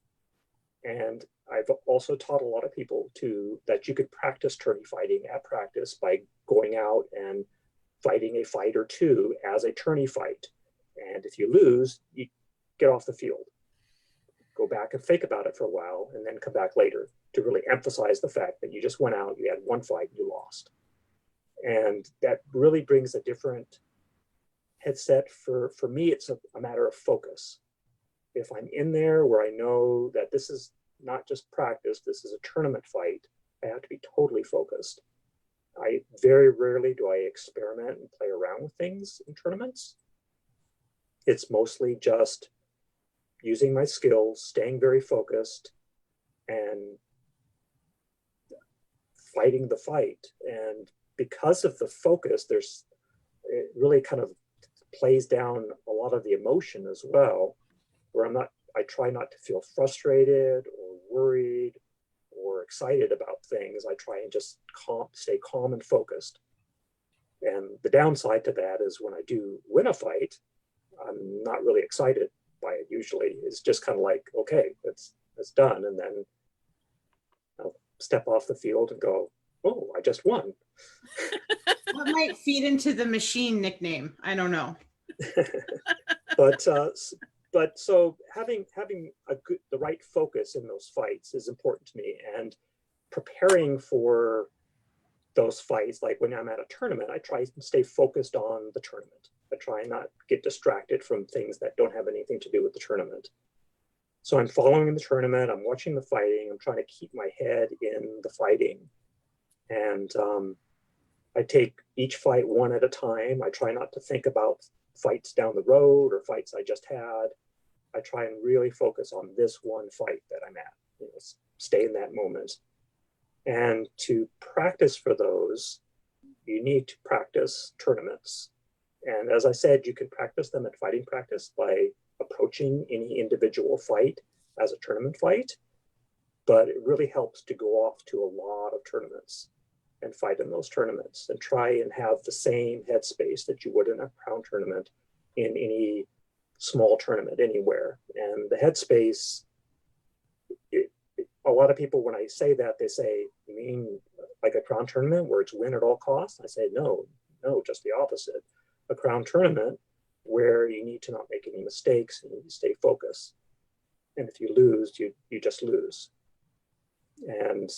And I've also taught a lot of people that you could practice tourney fighting at practice by going out and fighting a fight or two as a tourney fight. And if you lose, you get off the field, go back and think about it for a while, and then come back later to really emphasize the fact that you just went out, you had one fight, you lost. And that really brings a different headset. For me, it's a matter of focus. If I'm in there where I know that this is not just practice, this is a tournament fight, I have to be totally focused. I very rarely do I experiment and play around with things in tournaments. It's mostly just using my skills, staying very focused, and fighting the fight. And because of the focus, it really kind of plays down a lot of the emotion as well, where I try not to feel frustrated or worried or excited about things. I try and just stay calm and focused. And the downside to that is when I do win a fight, I'm not really excited by it usually. It's just kind of like, okay, it's done. And then I'll step off the field and go, oh, I just won. What might feed into the machine nickname? I don't know. But so having the right focus in those fights is important to me, and preparing for those fights, like when I'm at a tournament, I try to stay focused on the tournament. I try not get distracted from things that don't have anything to do with the tournament. So I'm following the tournament, I'm watching the fighting, I'm trying to keep my head in the fighting. And I take each fight one at a time. I try not to think about fights down the road or fights I just had. I try and really focus on this one fight that I'm at, stay in that moment. And to practice for those, you need to practice tournaments. And as I said, you can practice them at fighting practice by approaching any individual fight as a tournament fight, but it really helps to go off to a lot of tournaments and fight in those tournaments and try and have the same headspace that you would in a crown tournament in any small tournament anywhere. And the headspace, a lot of people, when I say that, they say, you mean like a crown tournament where it's win at all costs? I say, no, just the opposite. A crown tournament where you need to not make any mistakes and you stay focused. And if you lose, you just lose. And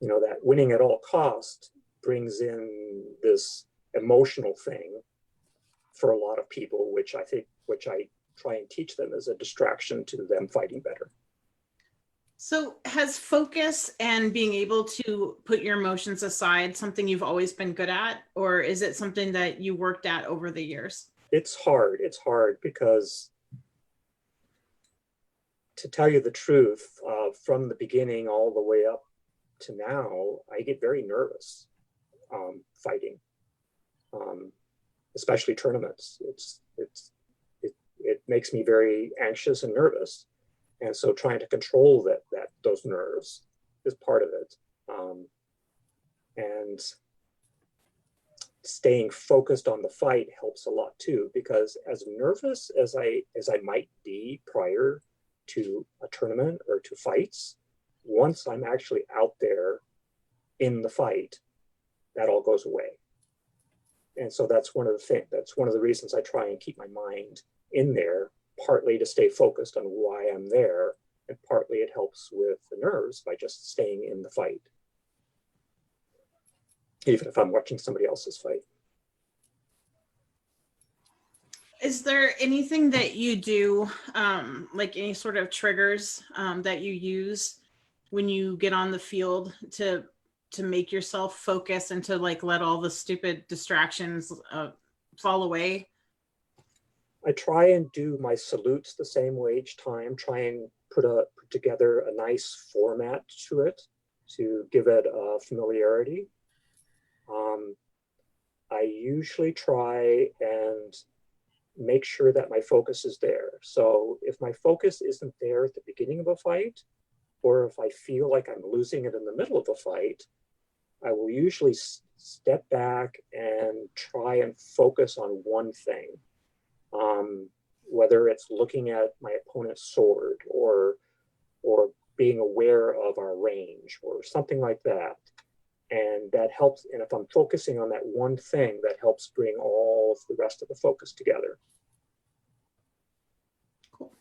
that winning at all cost brings in this emotional thing for a lot of people, which I try and teach them as a distraction to them fighting better. So, has focus and being able to put your emotions aside something you've always been good at, or is it something that you worked at over the years? It's hard. It's hard because, to tell you the truth, from the beginning all the way up to now, I get very nervous fighting, um, especially tournaments. It makes me very anxious and nervous, and so trying to control those nerves is part of it, and staying focused on the fight helps a lot too. Because as nervous as I might be prior to a tournament or to fights, once I'm actually out there in the fight, that all goes away. And so that's one of the reasons I try and keep my mind in there, partly to stay focused on why I'm there, and partly it helps with the nerves by just staying in the fight, even if I'm watching somebody else's fight. Is there anything that you do, like any sort of triggers that you use when you get on the field to make yourself focus and to like let all the stupid distractions fall away? I try and do my salutes the same way each time. Try and put together a nice format to it to give it a familiarity. I usually try and make sure that my focus is there. So if my focus isn't there at the beginning of a fight, or if I feel like I'm losing it in the middle of a fight, I will usually step back and try and focus on one thing. Whether it's looking at my opponent's sword or being aware of our range or something like that. And that helps. And if I'm focusing on that one thing, that helps bring all of the rest of the focus together. Cool.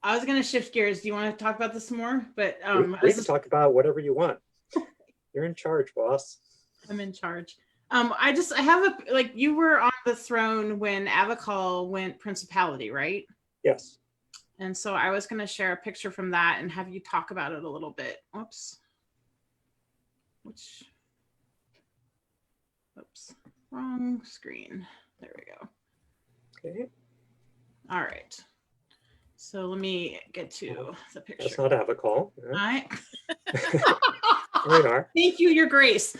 I was going to shift gears. Do you want to talk about this more? But we can talk about whatever you want. You're in charge, boss. I'm in charge. I have you were on the throne when Avakal went principality, right? Yes. And so I was going to share a picture from that and have you talk about it a little bit. Oops, wrong screen. There we go. Okay. All right. So let me get to the picture. That's not Avakal. All right. There we are. Thank you, Your Grace.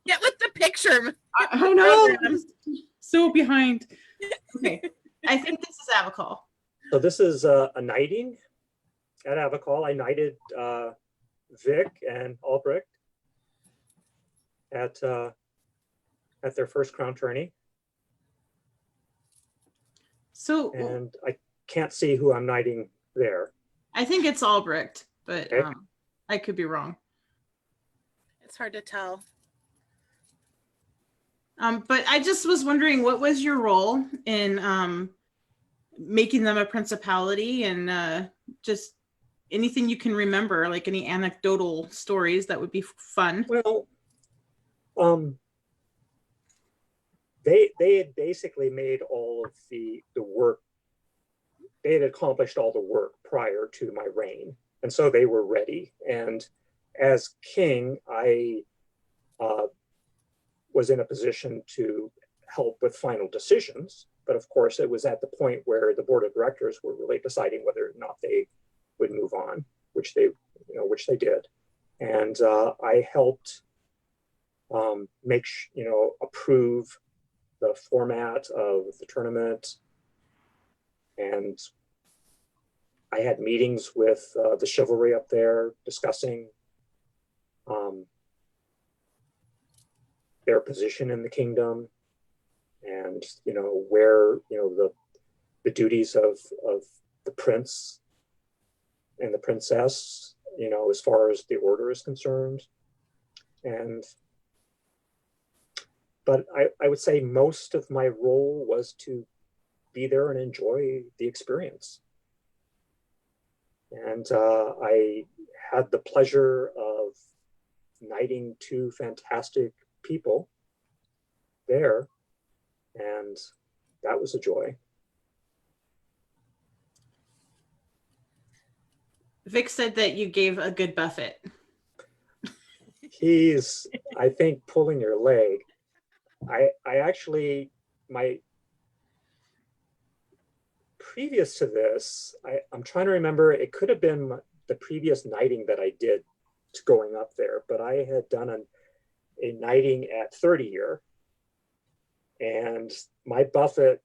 Get with the picture. I know. I'm so behind. Okay. I think this is Avakal. So this is a knighting at Avakal. I knighted Vic and Albrecht at their first crown tourney. So, and I can't see who I'm knighting there. I think it's Albrecht, but okay. I could be wrong. It's hard to tell. But I just was wondering, what was your role in making them a principality, and just anything you can remember, like any anecdotal stories that would be fun? Well, they had basically made all of the work. They had accomplished all the work prior to my reign, and so they were ready. And as king, I was in a position to help with final decisions. But of course, it was at the point where the board of directors were really deciding whether or not they would move on, which they did. And I helped approve the format of the tournament. And I had meetings with the chivalry up there discussing their position in the kingdom, and where the duties of the prince and the princess, as far as the order is concerned. But I would say most of my role was to be there and enjoy the experience. And I had the pleasure of knighting two fantastic people there, and that was a joy. Vic said that you gave a good buffet. He's, I think, pulling your leg. I actually, my previous to this, I'm trying to remember, it could have been the previous knighting that I did going up there, but I had done a knighting at 30 year, and my buffet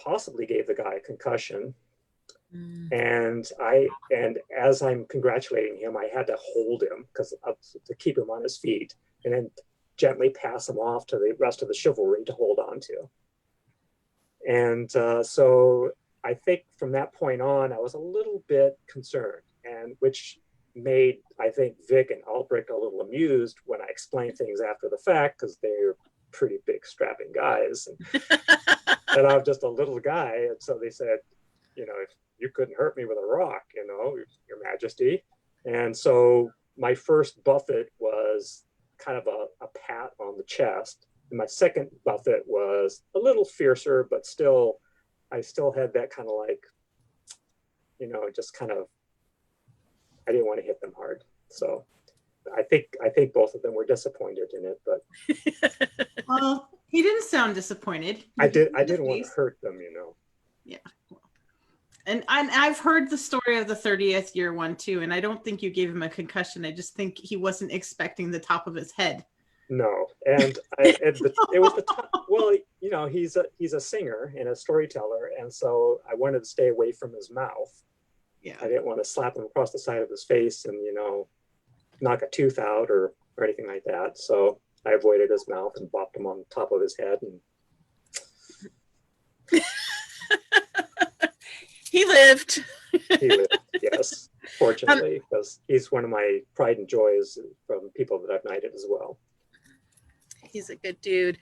possibly gave the guy a concussion. And as I'm congratulating him, I had to hold him to keep him on his feet, and then gently pass him off to the rest of the chivalry to hold on to. And so I think from that point on, I was a little bit concerned, and which made, I think, Vic and Albrecht a little amused when I explained things after the fact, because they're pretty big, strapping guys, and I'm just a little guy. And so they said, if you couldn't hurt me with a rock, Your Majesty. And so my first buffet was kind of a pat on the chest. And my second buffet was a little fiercer, but I still had that kind of like, just kind of, I didn't want to hit them hard. So I think both of them were disappointed in it, but Well, he didn't sound disappointed. I didn't want to hurt them, Yeah. And I've heard the story of the 30th year one too, and I don't think you gave him a concussion. I just think he wasn't expecting the top of his head. No, and it was the top. Well, he's a singer and a storyteller, and so I wanted to stay away from his mouth. Yeah, I didn't want to slap him across the side of his face and knock a tooth out or anything like that. So I avoided his mouth and bopped him on the top of his head. And He lived. He lived, yes, fortunately, because he's one of my pride and joys from people that I've knighted as well. He's a good dude.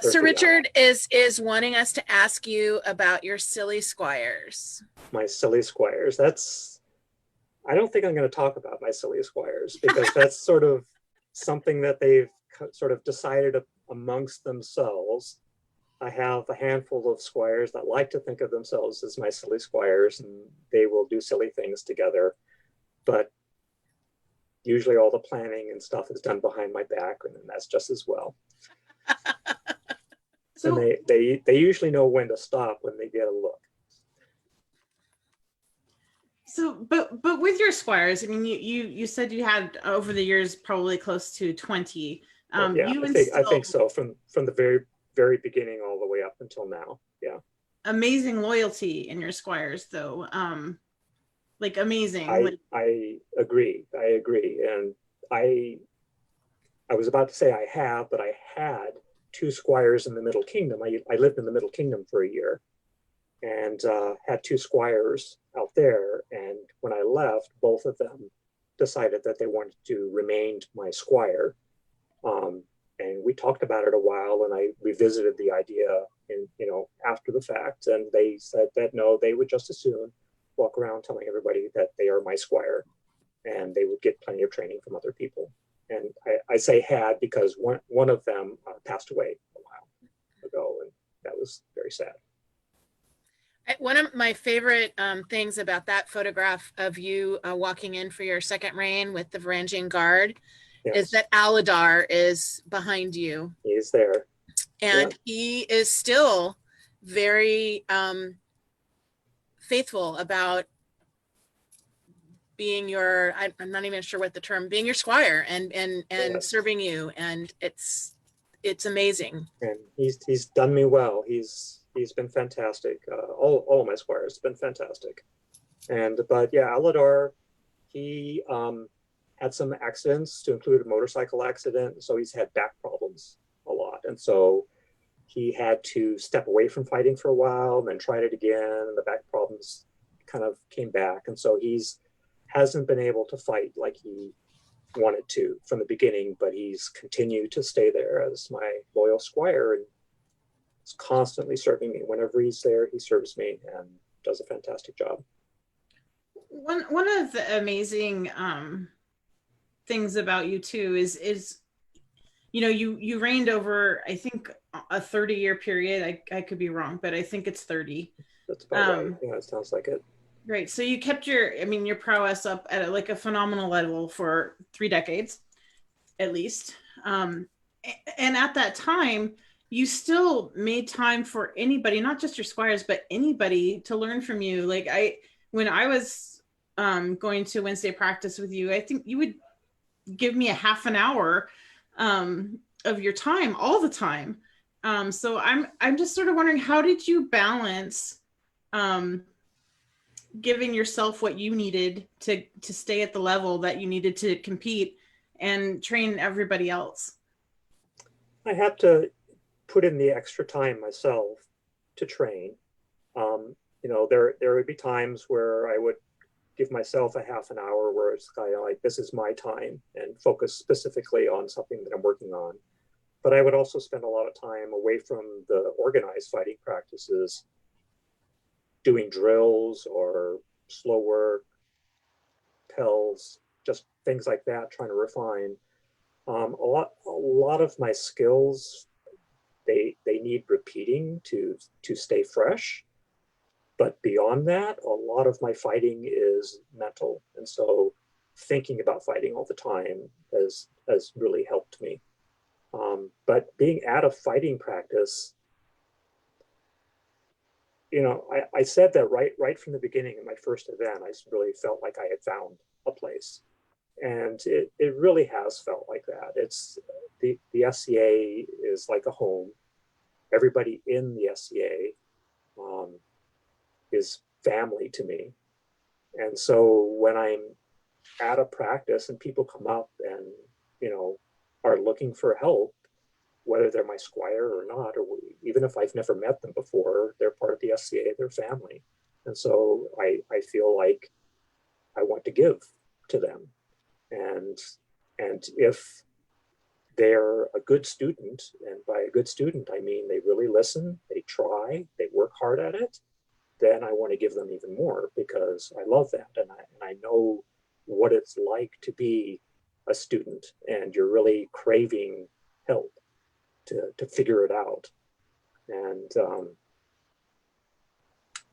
Sir Richard is wanting us to ask you about your silly squires. My silly squires. I don't think I'm going to talk about my silly squires, because that's sort of something that they've sort of decided amongst themselves. I have a handful of squires that like to think of themselves as my silly squires, and they will do silly things together. But usually all the planning and stuff is done behind my back, and that's just as well. So and they usually know when to stop when they get a look. So, but with your squires, I mean, you said you had over the years probably close to 20. Yeah, I think so, from the very, very beginning all the way up until now. Yeah. Amazing loyalty in your squires, though. Like amazing. I agree. And I was about to say I have, but I had 2 squires in the Middle Kingdom. I lived in the Middle Kingdom for a year, and had 2 squires out there. And when I left, both of them decided that they wanted to remain my squire. And we talked about it a while, and I revisited the idea after the fact, and they said that no, they would just as soon walk around telling everybody that they are my squire, and they would get plenty of training from other people. And I say had because one of them passed away a while ago, and that was very sad. One of my favorite things about that photograph of you walking in for your second reign with the Varangian Guard is that Aladar is behind you. He's there. And he is still very faithful about being your, I'm not even sure what the term, being your squire and serving you. And it's amazing. And he's done me well. He's been fantastic. All of my squires have been fantastic. But yeah, Aladar, he had some accidents, to include a motorcycle accident. So he's had back problems a lot. And so he had to step away from fighting for a while and then tried it again. And the back problems kind of came back. And so hasn't been able to fight like he wanted to from the beginning, but he's continued to stay there as my loyal squire and is constantly serving me. Whenever he's there, he serves me and does a fantastic job. One of the amazing things about you too is you know, you reigned over, I think, a 30-year period. I could be wrong, but I think it's 30. That's about right. Yeah, it sounds like it. Right. So you kept your prowess up at like a phenomenal level for 3 decades, at least. And at that time, you still made time for anybody, not just your squires, but anybody to learn from you. Like when I was going to Wednesday practice with you, I think you would give me a half an hour of your time all the time. So I'm just sort of wondering, how did you balance um, giving yourself what you needed to stay at the level that you needed to compete and train everybody else? I had to put in the extra time myself to train. There would be times where I would give myself a half an hour where it's kind of like, this is my time, and focus specifically on something that I'm working on. But I would also spend a lot of time away from the organized fighting practices, doing drills or slow work, pills, just things like that, trying to refine. A lot of my skills, they need repeating to stay fresh. But beyond that, a lot of my fighting is mental, and so thinking about fighting all the time has really helped me. But being out of fighting practice, I said that right from the beginning in my first event, I really felt like I had found a place. And it really has felt like that. It's the SCA is like a home. Everybody in the SCA is family to me. And so when I'm at a practice and people come up and, are looking for help, whether they're my squire or not, or even if I've never met them before, they're part of the SCA, they're family. And so I feel like I want to give to them. And if they're a good student, and by a good student, I mean they really listen, they try, they work hard at it, then I want to give them even more because I love that. And I know what it's like to be a student and you're really craving help to figure it out. And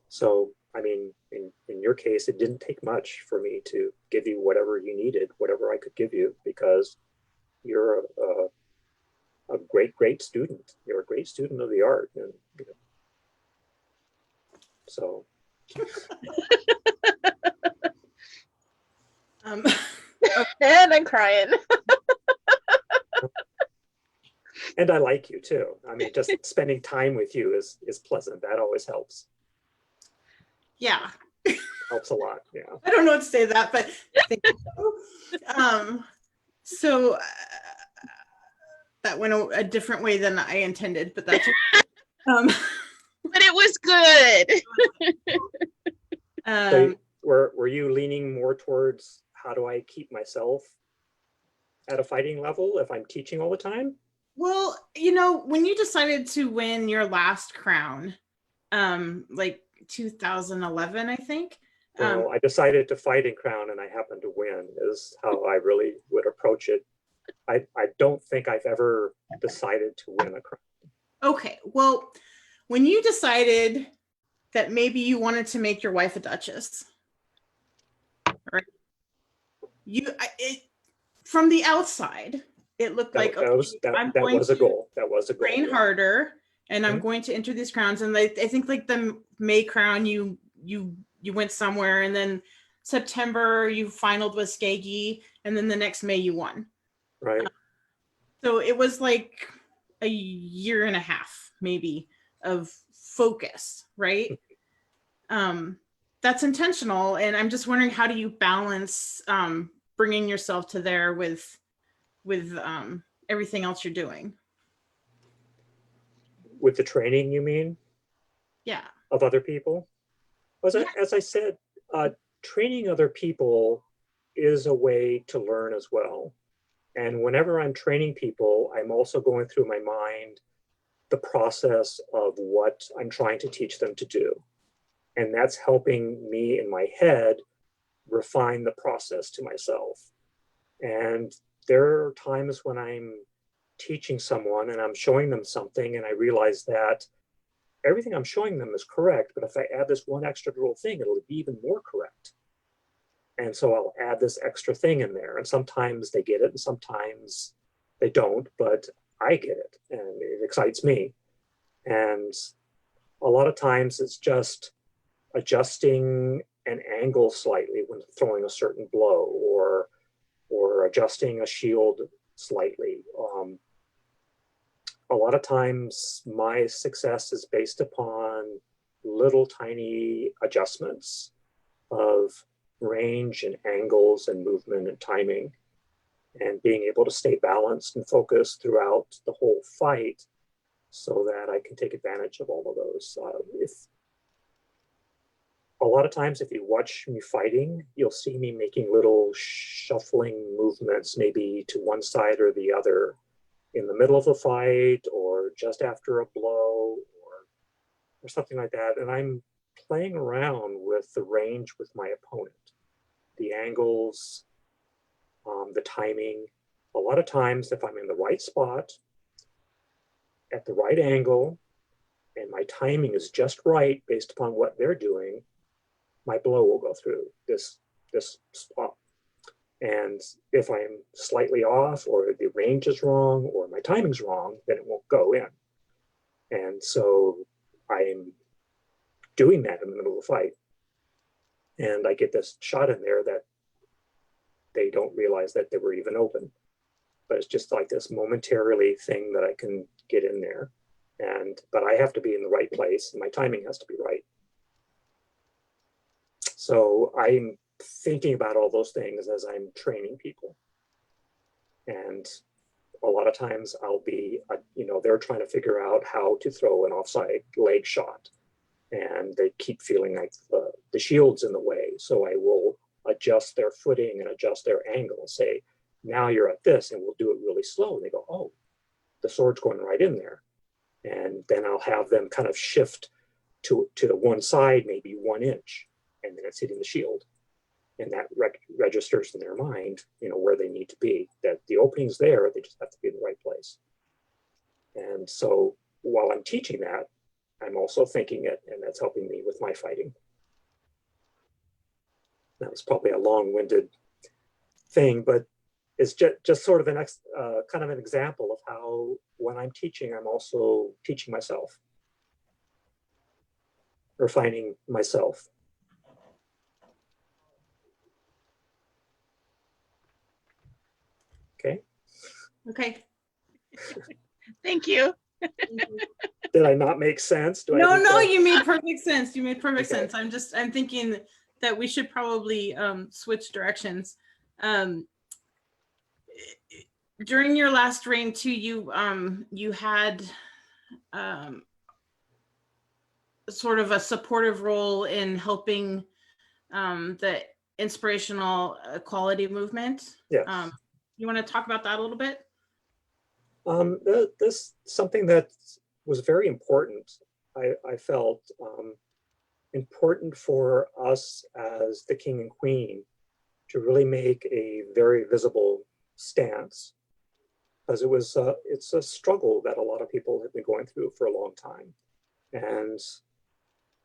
so, I mean, in your case, it didn't take much for me to give you whatever you needed, whatever I could give you, because you're a great student. You're a great student of the art. And, so. And I'm crying. And I like you too. I mean, just spending time with you is pleasant. That always helps. Yeah. Helps a lot. Yeah. I don't know what to say to that, but thank you. So that went a different way than I intended, but that's but it was good. So were you leaning more towards how do I keep myself at a fighting level if I'm teaching all the time? Well, when you decided to win your last crown, like 2011, I think. Well, I decided to fight in crown and I happened to win is how I really would approach it. I don't think I've ever decided to win a crown. Okay, well, when you decided that maybe you wanted to make your wife a duchess, right? From the outside, it looked like that was a goal. That was a goal. Train harder, and I'm going to enter these crowns. And I think like the May crown, you went somewhere, and then September you finaled with Skaggy, and then the next May you won. Right. So it was like a year and a half, maybe, of focus, right? That's intentional, and I'm just wondering, how do you balance bringing yourself to there with everything else you're doing? With the training, you mean? Yeah. Of other people? As I said, training other people is a way to learn as well. And whenever I'm training people, I'm also going through my mind the process of what I'm trying to teach them to do. And that's helping me in my head refine the process to myself. And there are times when I'm teaching someone and I'm showing them something and I realize that everything I'm showing them is correct, but if I add this one extra little thing, it'll be even more correct. And so I'll add this extra thing in there. And sometimes they get it and sometimes they don't, but I get it and it excites me. And a lot of times it's just adjusting an angle slightly when throwing a certain blow or adjusting a shield slightly. A lot of times my success is based upon little tiny adjustments of range and angles and movement and timing, and being able to stay balanced and focused throughout the whole fight so that I can take advantage of all of those. If a lot of times if you watch me fighting, you'll see me making little shuffling movements, maybe to one side or the other in the middle of a fight or just after a blow or something like that. And I'm playing around with the range with my opponent, the angles, the timing. A lot of times if I'm in the right spot, at the right angle, and my timing is just right based upon what they're doing, my blow will go through this spot. And if I'm slightly off or the range is wrong or my timing's wrong, then it won't go in. And so I'm doing that in the middle of the fight. And I get this shot in there that they don't realize that they were even open. But it's just like this momentarily thing that I can get in there. But I have to be in the right place and my timing has to be right. So I'm thinking about all those things as I'm training people. And a lot of times I'll be, they're trying to figure out how to throw an offside leg shot. And they keep feeling like the shield's in the way. So I will adjust their footing and adjust their angle, say, now you're at this, and we'll do it really slow. And they go, oh, the sword's going right in there. And then I'll have them kind of shift to the one side, maybe 1 inch, and then it's hitting the shield. And that registers in their mind, where they need to be, that the opening's there, they just have to be in the right place. And so while I'm teaching that, I'm also thinking it, and that's helping me with my fighting. That was probably a long-winded thing, but it's just sort of kind of an example of how when I'm teaching, I'm also teaching myself, refining myself. Okay. Okay. Thank you. Did I not make sense? No, you made perfect sense. You made perfect Okay. sense. I'm thinking that we should probably switch directions. During your last reign too, you had sort of a supportive role in helping the inspirational equality movement. Yes. You want to talk about that a little bit? This something that was very important. I felt important for us as the king and queen to really make a very visible stance, because it's a struggle that a lot of people have been going through for a long time, and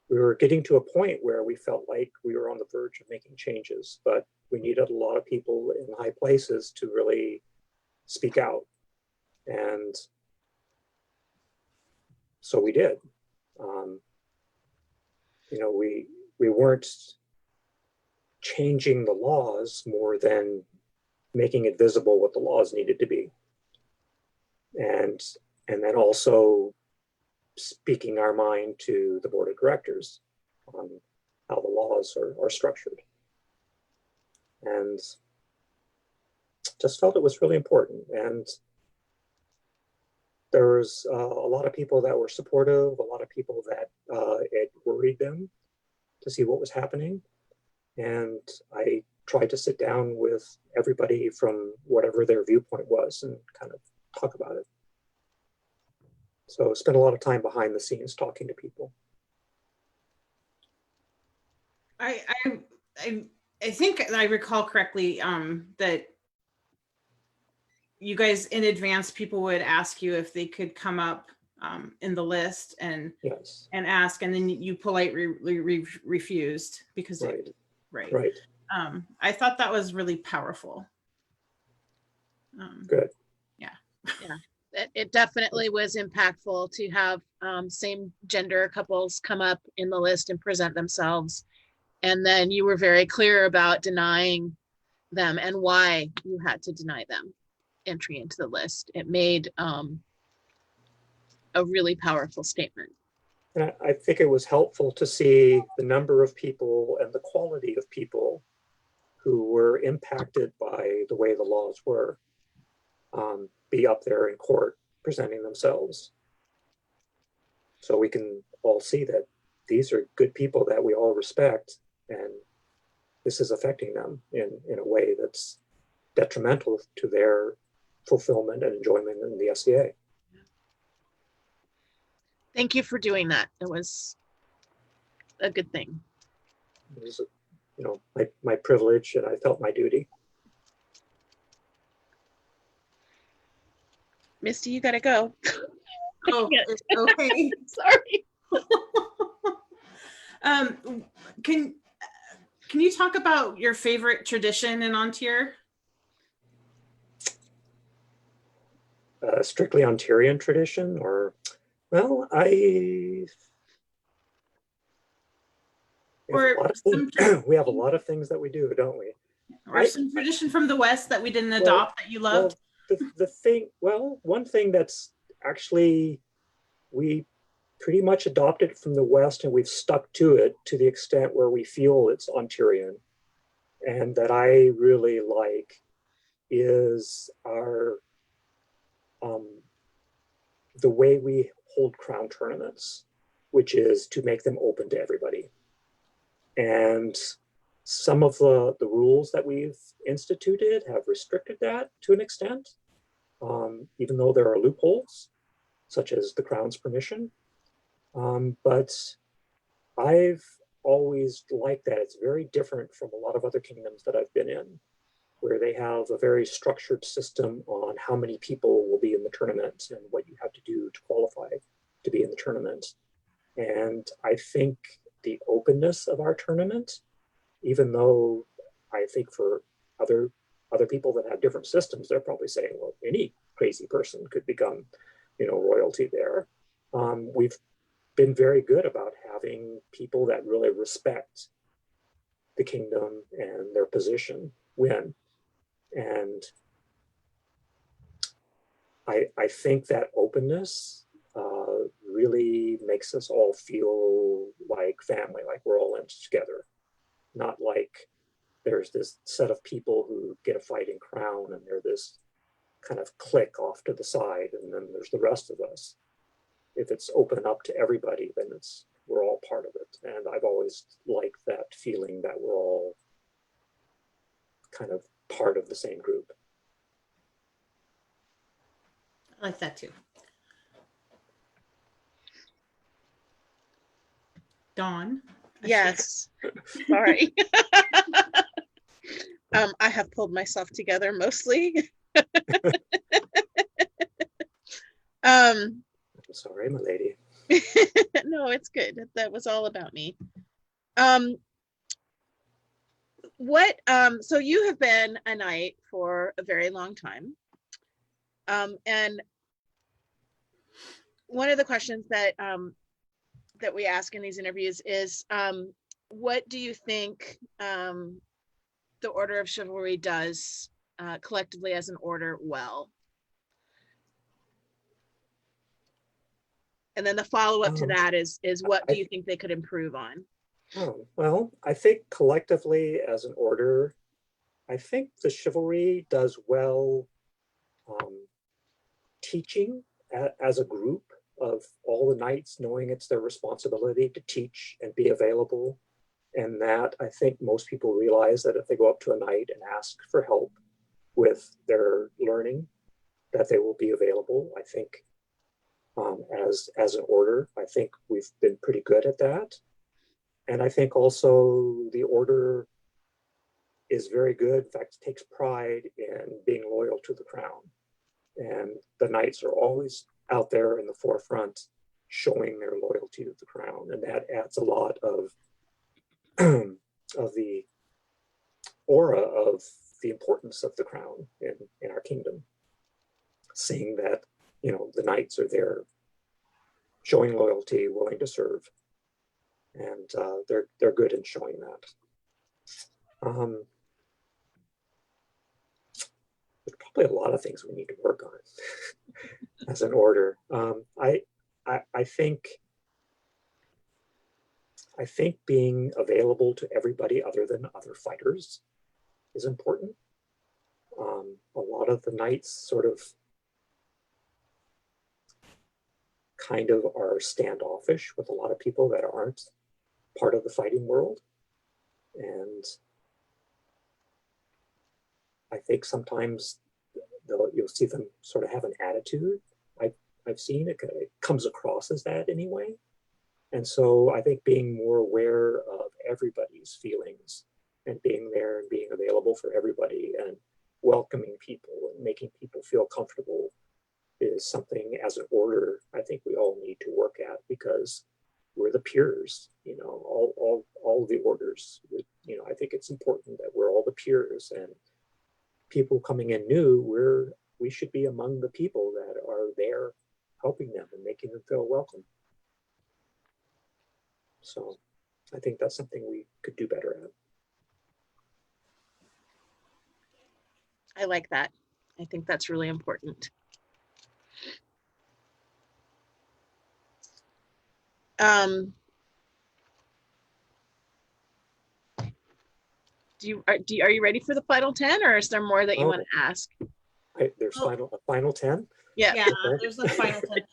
we were getting to a point where we felt like we were on the verge of making changes, but we needed a lot of people in high places to really speak out. And so we did. We weren't changing the laws more than making it visible what the laws needed to be. And then also speaking our mind to the board of directors on how the laws are structured. And just felt it was really important. And there was a lot of people that were supportive, a lot of people that it worried them to see what was happening. And I tried to sit down with everybody from whatever their viewpoint was and kind of talk about it. So spent a lot of time behind the scenes talking to people. I think I recall correctly that you guys in advance, people would ask you if they could come up in the list and Yes. ask, and then you politely refused because Right. right. Right. I thought that was really powerful. Good. Yeah. Yeah. It definitely was impactful to have same gender couples come up in the list and present themselves. And then you were very clear about denying them and why you had to deny them entry into the list. It made a really powerful statement. And I think it was helpful to see the number of people and the quality of people who were impacted by the way the laws were be up there in court presenting themselves. So we can all see that these are good people that we all respect, and this is affecting them in a way that's detrimental to their fulfillment and enjoyment in the SCA. Thank you for doing that. It was a good thing. It was, my privilege, and I felt my duty. Misty, you gotta go. Oh, okay. Sorry. Can you talk about your favorite tradition in Ontier? Strictly Ontarian tradition, or well, we have a lot of things that we do, don't we? Or some tradition from the West that we didn't adopt that you loved? One thing that's actually, we pretty much adopted from the West, and we've stuck to it to the extent where we feel it's Ontarian, and that I really like, is our the way we hold crown tournaments, which is to make them open to everybody. And some of the rules that we've instituted have restricted that to an extent, even though there are loopholes, such as the Crown's permission. But I've always liked that. It's very different from a lot of other kingdoms that I've been in, where they have a very structured system on how many people will be in the tournament and what you have to do to qualify to be in the tournament. And I think the openness of our tournament, even though I think for other people that have different systems, they're probably saying, well, any crazy person could become, royalty there. We've been very good about having people that really respect the kingdom and their position win. And I think that openness really makes us all feel like family, like we're all in together. Not like there's this set of people who get a fighting crown and they're this kind of clique off to the side, and then there's the rest of us. If it's open up to everybody, then we're all part of it. And I've always liked that feeling that we're all kind of part of the same group. I like that too. Dawn? Yes. Sorry. I have pulled myself together mostly. Sorry, my lady. No, it's good. That was all about me. So you have been a knight for a very long time. And one of the questions that we ask in these interviews is, what do you think the Order of Chivalry does collectively as an order well? And then the follow-up to that is what do you think they could improve on? Well, I think collectively as an order, I think the chivalry does well teaching as a group of all the knights, knowing it's their responsibility to teach and be available. And that I think most people realize that if they go up to a knight and ask for help with their learning, that they will be available. I think as an order, I think we've been pretty good at that. And I think also the order is very good. In fact, takes pride in being loyal to the crown. And the knights are always out there in the forefront showing their loyalty to the crown. And that adds a lot of, of the aura of the importance of the crown in our kingdom. Seeing that, the knights are there showing loyalty, willing to serve. And they're good in showing that. There's probably a lot of things we need to work on as an order. I think being available to everybody other than other fighters is important. A lot of the knights sort of kind of are standoffish with a lot of people that aren't part of the fighting world. And I think sometimes you'll see them sort of have an attitude. I've seen it comes across as that anyway. And so I think being more aware of everybody's feelings and being there and being available for everybody and welcoming people and making people feel comfortable is something as an order I think we all need to work at, because we're the peers, all the orders. I think it's important that we're all the peers, and people coming in new, we should be among the people that are there helping them and making them feel welcome. So I think that's something we could do better at. I like that. I think that's really important. Are you ready for the final 10, or is there more that you want to ask? There's a final 10? Yeah, Okay. there's the final 10.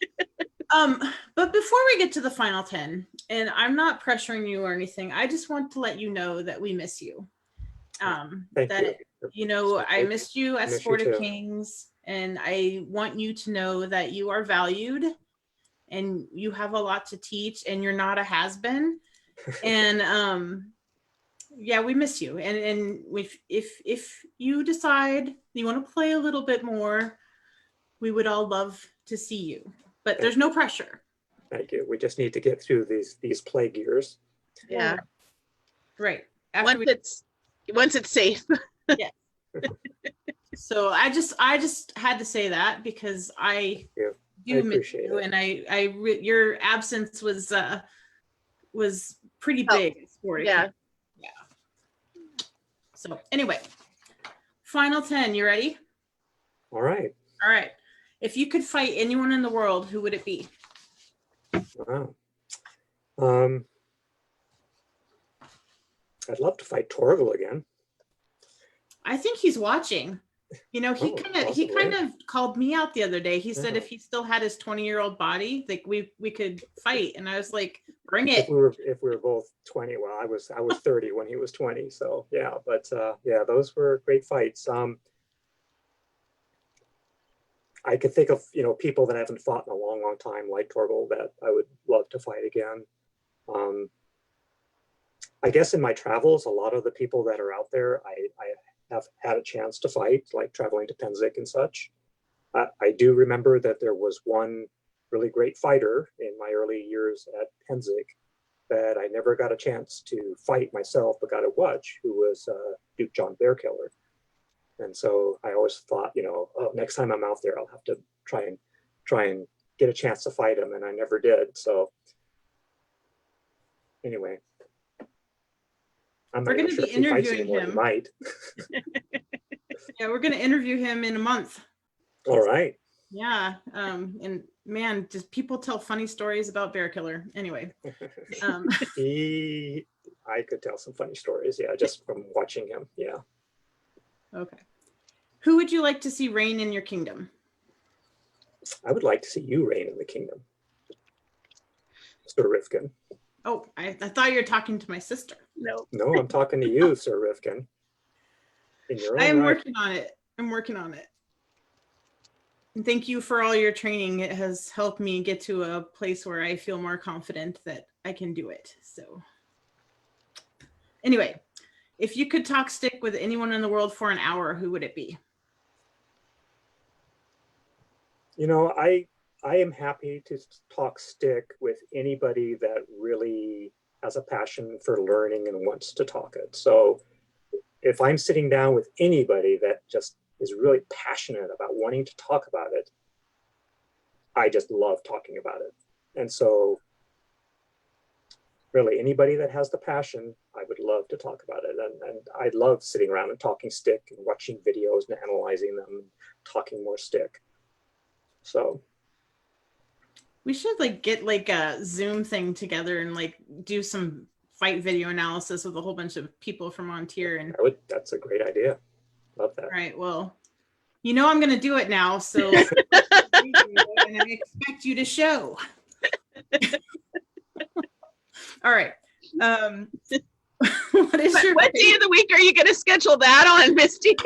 But before we get to the final 10, and I'm not pressuring you or anything, I just want to let you know that we miss you. Thank you. I missed you at Sport of Kings, and I want you to know that you are valued and you have a lot to teach, and you're not a has-been. And yeah, we miss you. And if you decide you want to play a little bit more, we would all love to see you. But there's no pressure. Thank you. We just need to get through these plague years. Yeah. Right. Once it's safe. Yeah. So I just had to say that, because I do miss you, and your absence was pretty big. Yeah. So anyway, final 10. You ready? All right. All right. If you could fight anyone in the world, who would it be? Wow. I'd love to fight Torval again. I think he's watching. He kind of called me out the other day. He said if he still had his 20-year-old body, like we could fight. And I was like, bring it. If we were both 20, well, I was 30 when he was 20. So yeah, but those were great fights. I could think of people that I haven't fought in a long, long time, like Torval, that I would love to fight again. I guess in my travels, a lot of the people that are out there, I have had a chance to fight, like traveling to Pennsic and such. I do remember that there was one really great fighter in my early years at Pennsic that I never got a chance to fight myself, but got to watch, who was Duke John Bearkiller. And so I always thought, next time I'm out there, I'll have to try and get a chance to fight him, and I never did. So anyway, I'm We're going to be interviewing him. He might. Yeah, we're going to interview him in a month. All right. Yeah. And man, just people tell funny stories about Bearkiller. Anyway. I could tell some funny stories. Yeah, just from watching him. Yeah. Okay. Who would you like to see reign in your kingdom? I would like to see you reign in the kingdom, Sir Rifkin. Oh, I thought you were talking to my sister. No, I'm talking to you, Sir Rifkin. I am working on it. I'm working on it. And thank you for all your training. It has helped me get to a place where I feel more confident that I can do it. So anyway, if you could talk stick with anyone in the world for an hour, who would it be? I am happy to talk stick with anybody that really has a passion for learning and wants to talk it. So if I'm sitting down with anybody that just is really passionate about wanting to talk about it, I just love talking about it. And so really anybody that has the passion, I would love to talk about it. And I love sitting around and talking stick and watching videos and analyzing them and talking more stick. So we should like get like a Zoom thing together and like do some fight video analysis with a whole bunch of people from Ontier. And that's a great idea. Love that. All right. Well, I'm going to do it now. So and I expect you to show. All right. What day of the week are you going to schedule that on, Misty?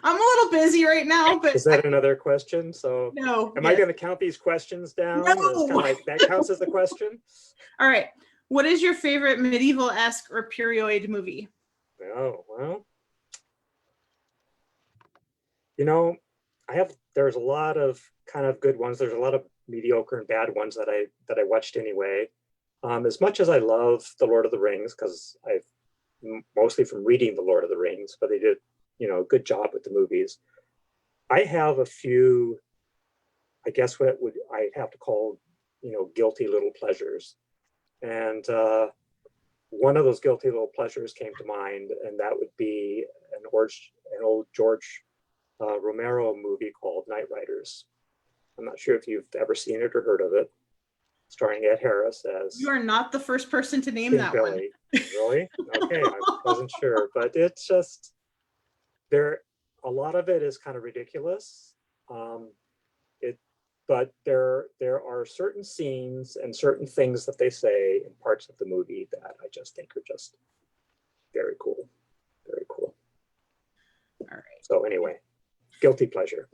I'm a little busy right now, but is that another question? So no. Am I going to count these questions down? No. Like, that counts as a question? All right. What is your favorite medieval-esque or period movie? Oh, well, there's a lot of kind of good ones. There's a lot of mediocre and bad ones that I watched anyway. As much as I love The Lord of the Rings, because I've mostly from reading The Lord of the Rings, but they did, a good job with the movies. I have a few, I guess what I have to call, guilty little pleasures. And one of those guilty little pleasures came to mind, and that would be an old George Romero movie called Night Riders. I'm not sure if you've ever seen it or heard of it. Starring Ed Harris as... You are not the first person to name King that Billy. one. Really? Okay, I wasn't sure, but it's just a lot of it is kind of ridiculous. But there are certain scenes and certain things that they say in parts of the movie that I just think are just very cool. Very cool. All right. So anyway, guilty pleasure.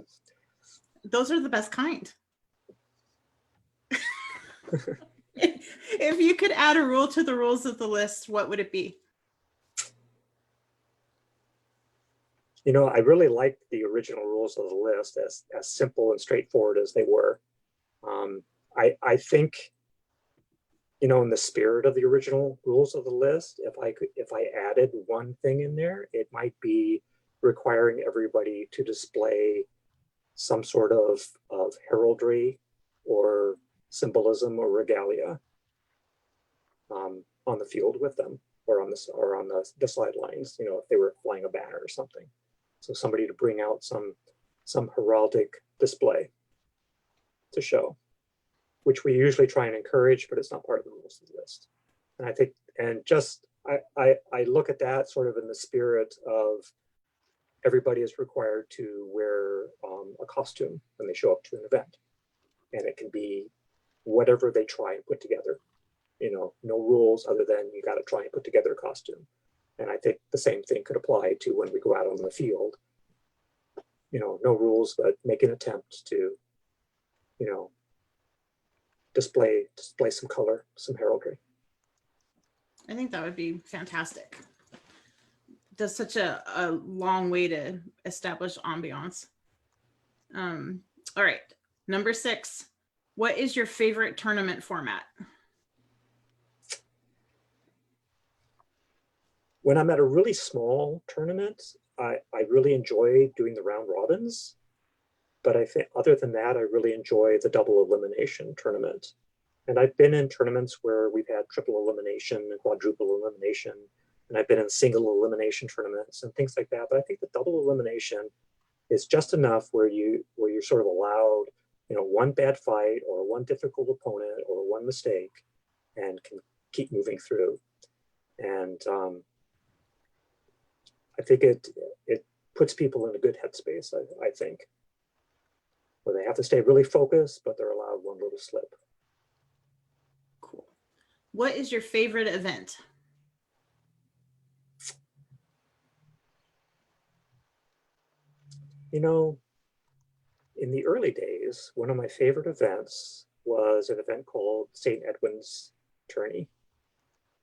Those are the best kind. If you could add a rule to the rules of the list, what would it be? I really liked the original rules of the list, as simple and straightforward as they were. I think, in the spirit of the original rules of the list, if I added one thing in there, it might be requiring everybody to display some sort of heraldry or symbolism or regalia on the field with them, or on the sidelines, if they were flying a banner or something. So somebody to bring out some heraldic display to show, which we usually try and encourage, but it's not part of the rules of the list. And I think, I look at that sort of in the spirit of everybody is required to wear a costume when they show up to an event. And it can be whatever they try and put together. No rules other than you got to try and put together a costume. And I think the same thing could apply to when we go out on the field. No rules, but make an attempt to, display some color, some heraldry. I think that would be fantastic. Does such a long way to establish ambiance. All right, number 6. What is your favorite tournament format? When I'm at a really small tournament, I really enjoy doing the round robins. But I think other than that, I really enjoy the double elimination tournament. And I've been in tournaments where we've had triple elimination and quadruple elimination. And I've been in single elimination tournaments and things like that. But I think the double elimination is just enough where you're sort of allowed, one bad fight or one difficult opponent or one mistake, and can keep moving through. And I think it puts people in a good headspace, I think, where they have to stay really focused, but they're allowed one little slip. Cool. What is your favorite event? In the early days, one of my favorite events was an event called St. Edwin's Tourney,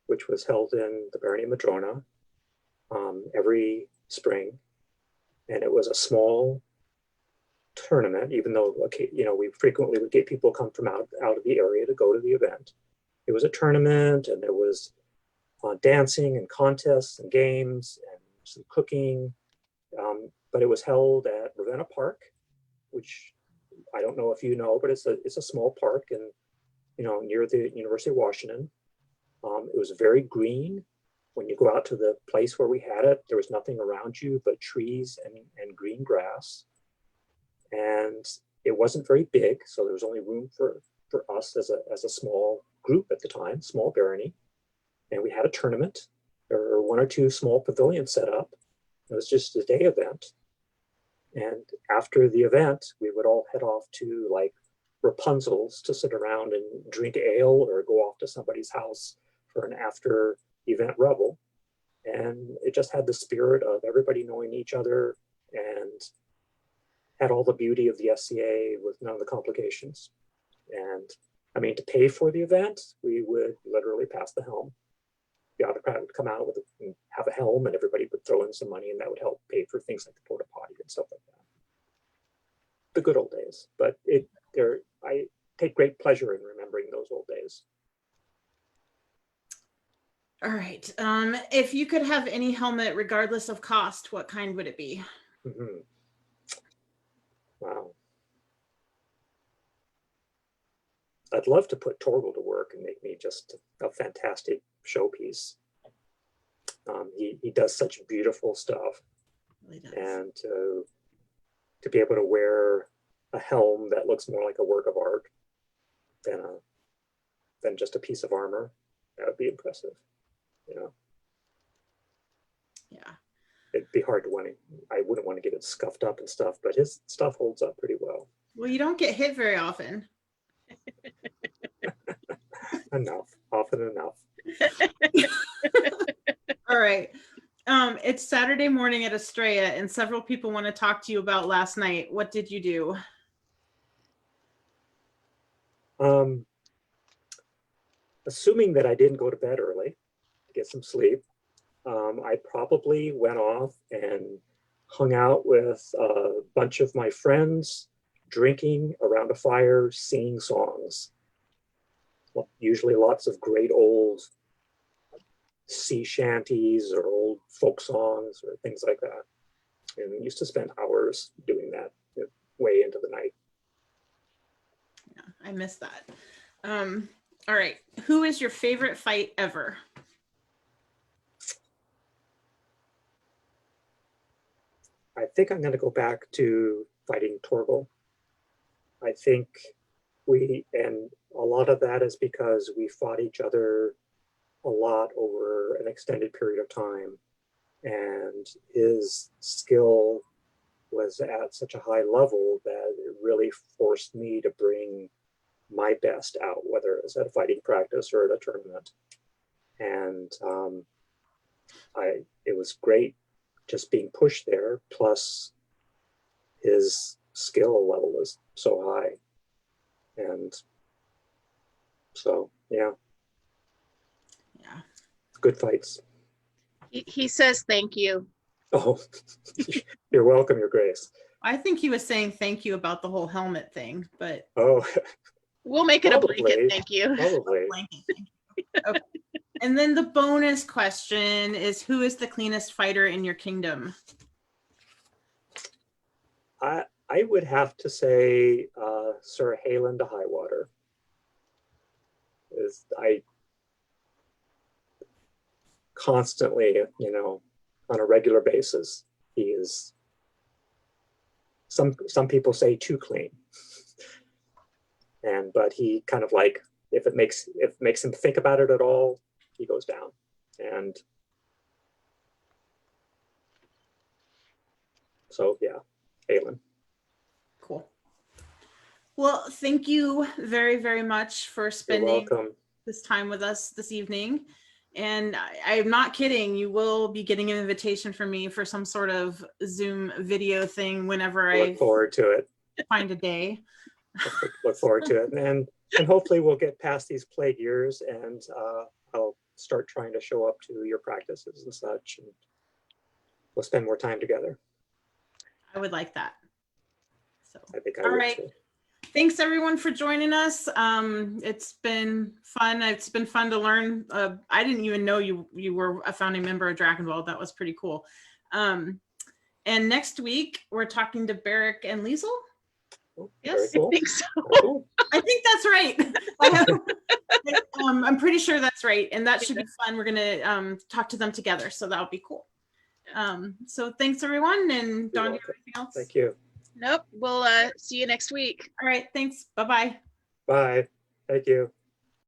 which was held in the Barony Madrona every spring. And it was a small tournament, even though, okay, you know, we frequently would get people come from out of the area to go to the event. It was a tournament, and there was dancing and contests and games and some cooking. But it was held at Ravenna Park, which I don't know if you know, but it's a small park and, you know, near the University of Washington. It was very green. When you go out to the place where we had it, there was nothing around you but trees and green grass. And it wasn't very big, so there was only room for us as a small group at the time, small barony. And we had a tournament. There were one or two small pavilions set up. It was just a day event. And after the event, we would all head off to like Rapunzel's to sit around and drink ale or go off to somebody's house for an after event revel. And it just had the spirit of everybody knowing each other and had all the beauty of the SCA with none of the complications. And I mean, to pay for the event, we would literally pass the helm. The autocrat would come out with have a helm, and everybody would throw in some money, and that would help pay for things like the porta potty and stuff like that. The good old days. But I take great pleasure in remembering those old days. All right. If you could have any helmet, regardless of cost, what kind would it be? Mm-hmm. Wow. I'd love to put Torgal to work and make me just a fantastic showpiece. He does such beautiful stuff. Really does. And to be able to wear a helm that looks more like a work of art than just a piece of armor, that would be impressive. You know. Yeah. It'd be hard to I wouldn't want to get it scuffed up and stuff, but his stuff holds up pretty well. Well, you don't get hit very often. Often enough. All right. It's Saturday morning at Estrella, and several people want to talk to you about last night. What did you do? Assuming that I didn't go to bed early to get some sleep, I probably went off and hung out with a bunch of my friends, drinking around a fire, singing songs. Usually lots of great old sea shanties or old folk songs or things like that. And we used to spend hours doing that, way into the night. Yeah, I miss that. All right. Who is your favorite fight ever? I think I'm going to go back to fighting Torgal. I think and a lot of that is because we fought each other a lot over an extended period of time. And his skill was at such a high level that it really forced me to bring my best out, whether it was at a fighting practice or at a tournament. And it was great just being pushed there, plus his skill level was so high. And so, yeah. Good fights. He says thank you. Oh, you're welcome, Your Grace. I think he was saying thank you about the whole helmet thing, but we'll make it a blanket thank you. Probably. Okay. And then the bonus question is, who is the cleanest fighter in your kingdom? I would have to say Sir Halen de Highwater. I constantly, on a regular basis, he is, some people say, too clean. But he kind of like, if it makes him think about it at all, he goes down. And so, yeah, Halen. Cool. Well, thank you very, very much for spending this time with us this evening. And I'm not kidding. You will be getting an invitation from me for some sort of Zoom video thing whenever I look forward to it. Find a day. Look forward to it. And hopefully we'll get past these plague years, and I'll start trying to show up to your practices and such, and we'll spend more time together. I would like that. So, I think I all would right. too. Thanks everyone for joining us. It's been fun. It's been fun to learn. I didn't even know you were a founding member of Dragonwald. That was pretty cool. And next week we're talking to Barrick and Liesel. Oh, Yes, very cool. I think so. Very cool. I think that's right. I'm pretty sure that's right, and that should be fun. We're gonna talk to them together, so that'll be cool. So thanks everyone, and Dawn, do you have anything else? Thank you. Nope. We'll see you next week. All right, thanks. Bye-bye. Bye. Thank you.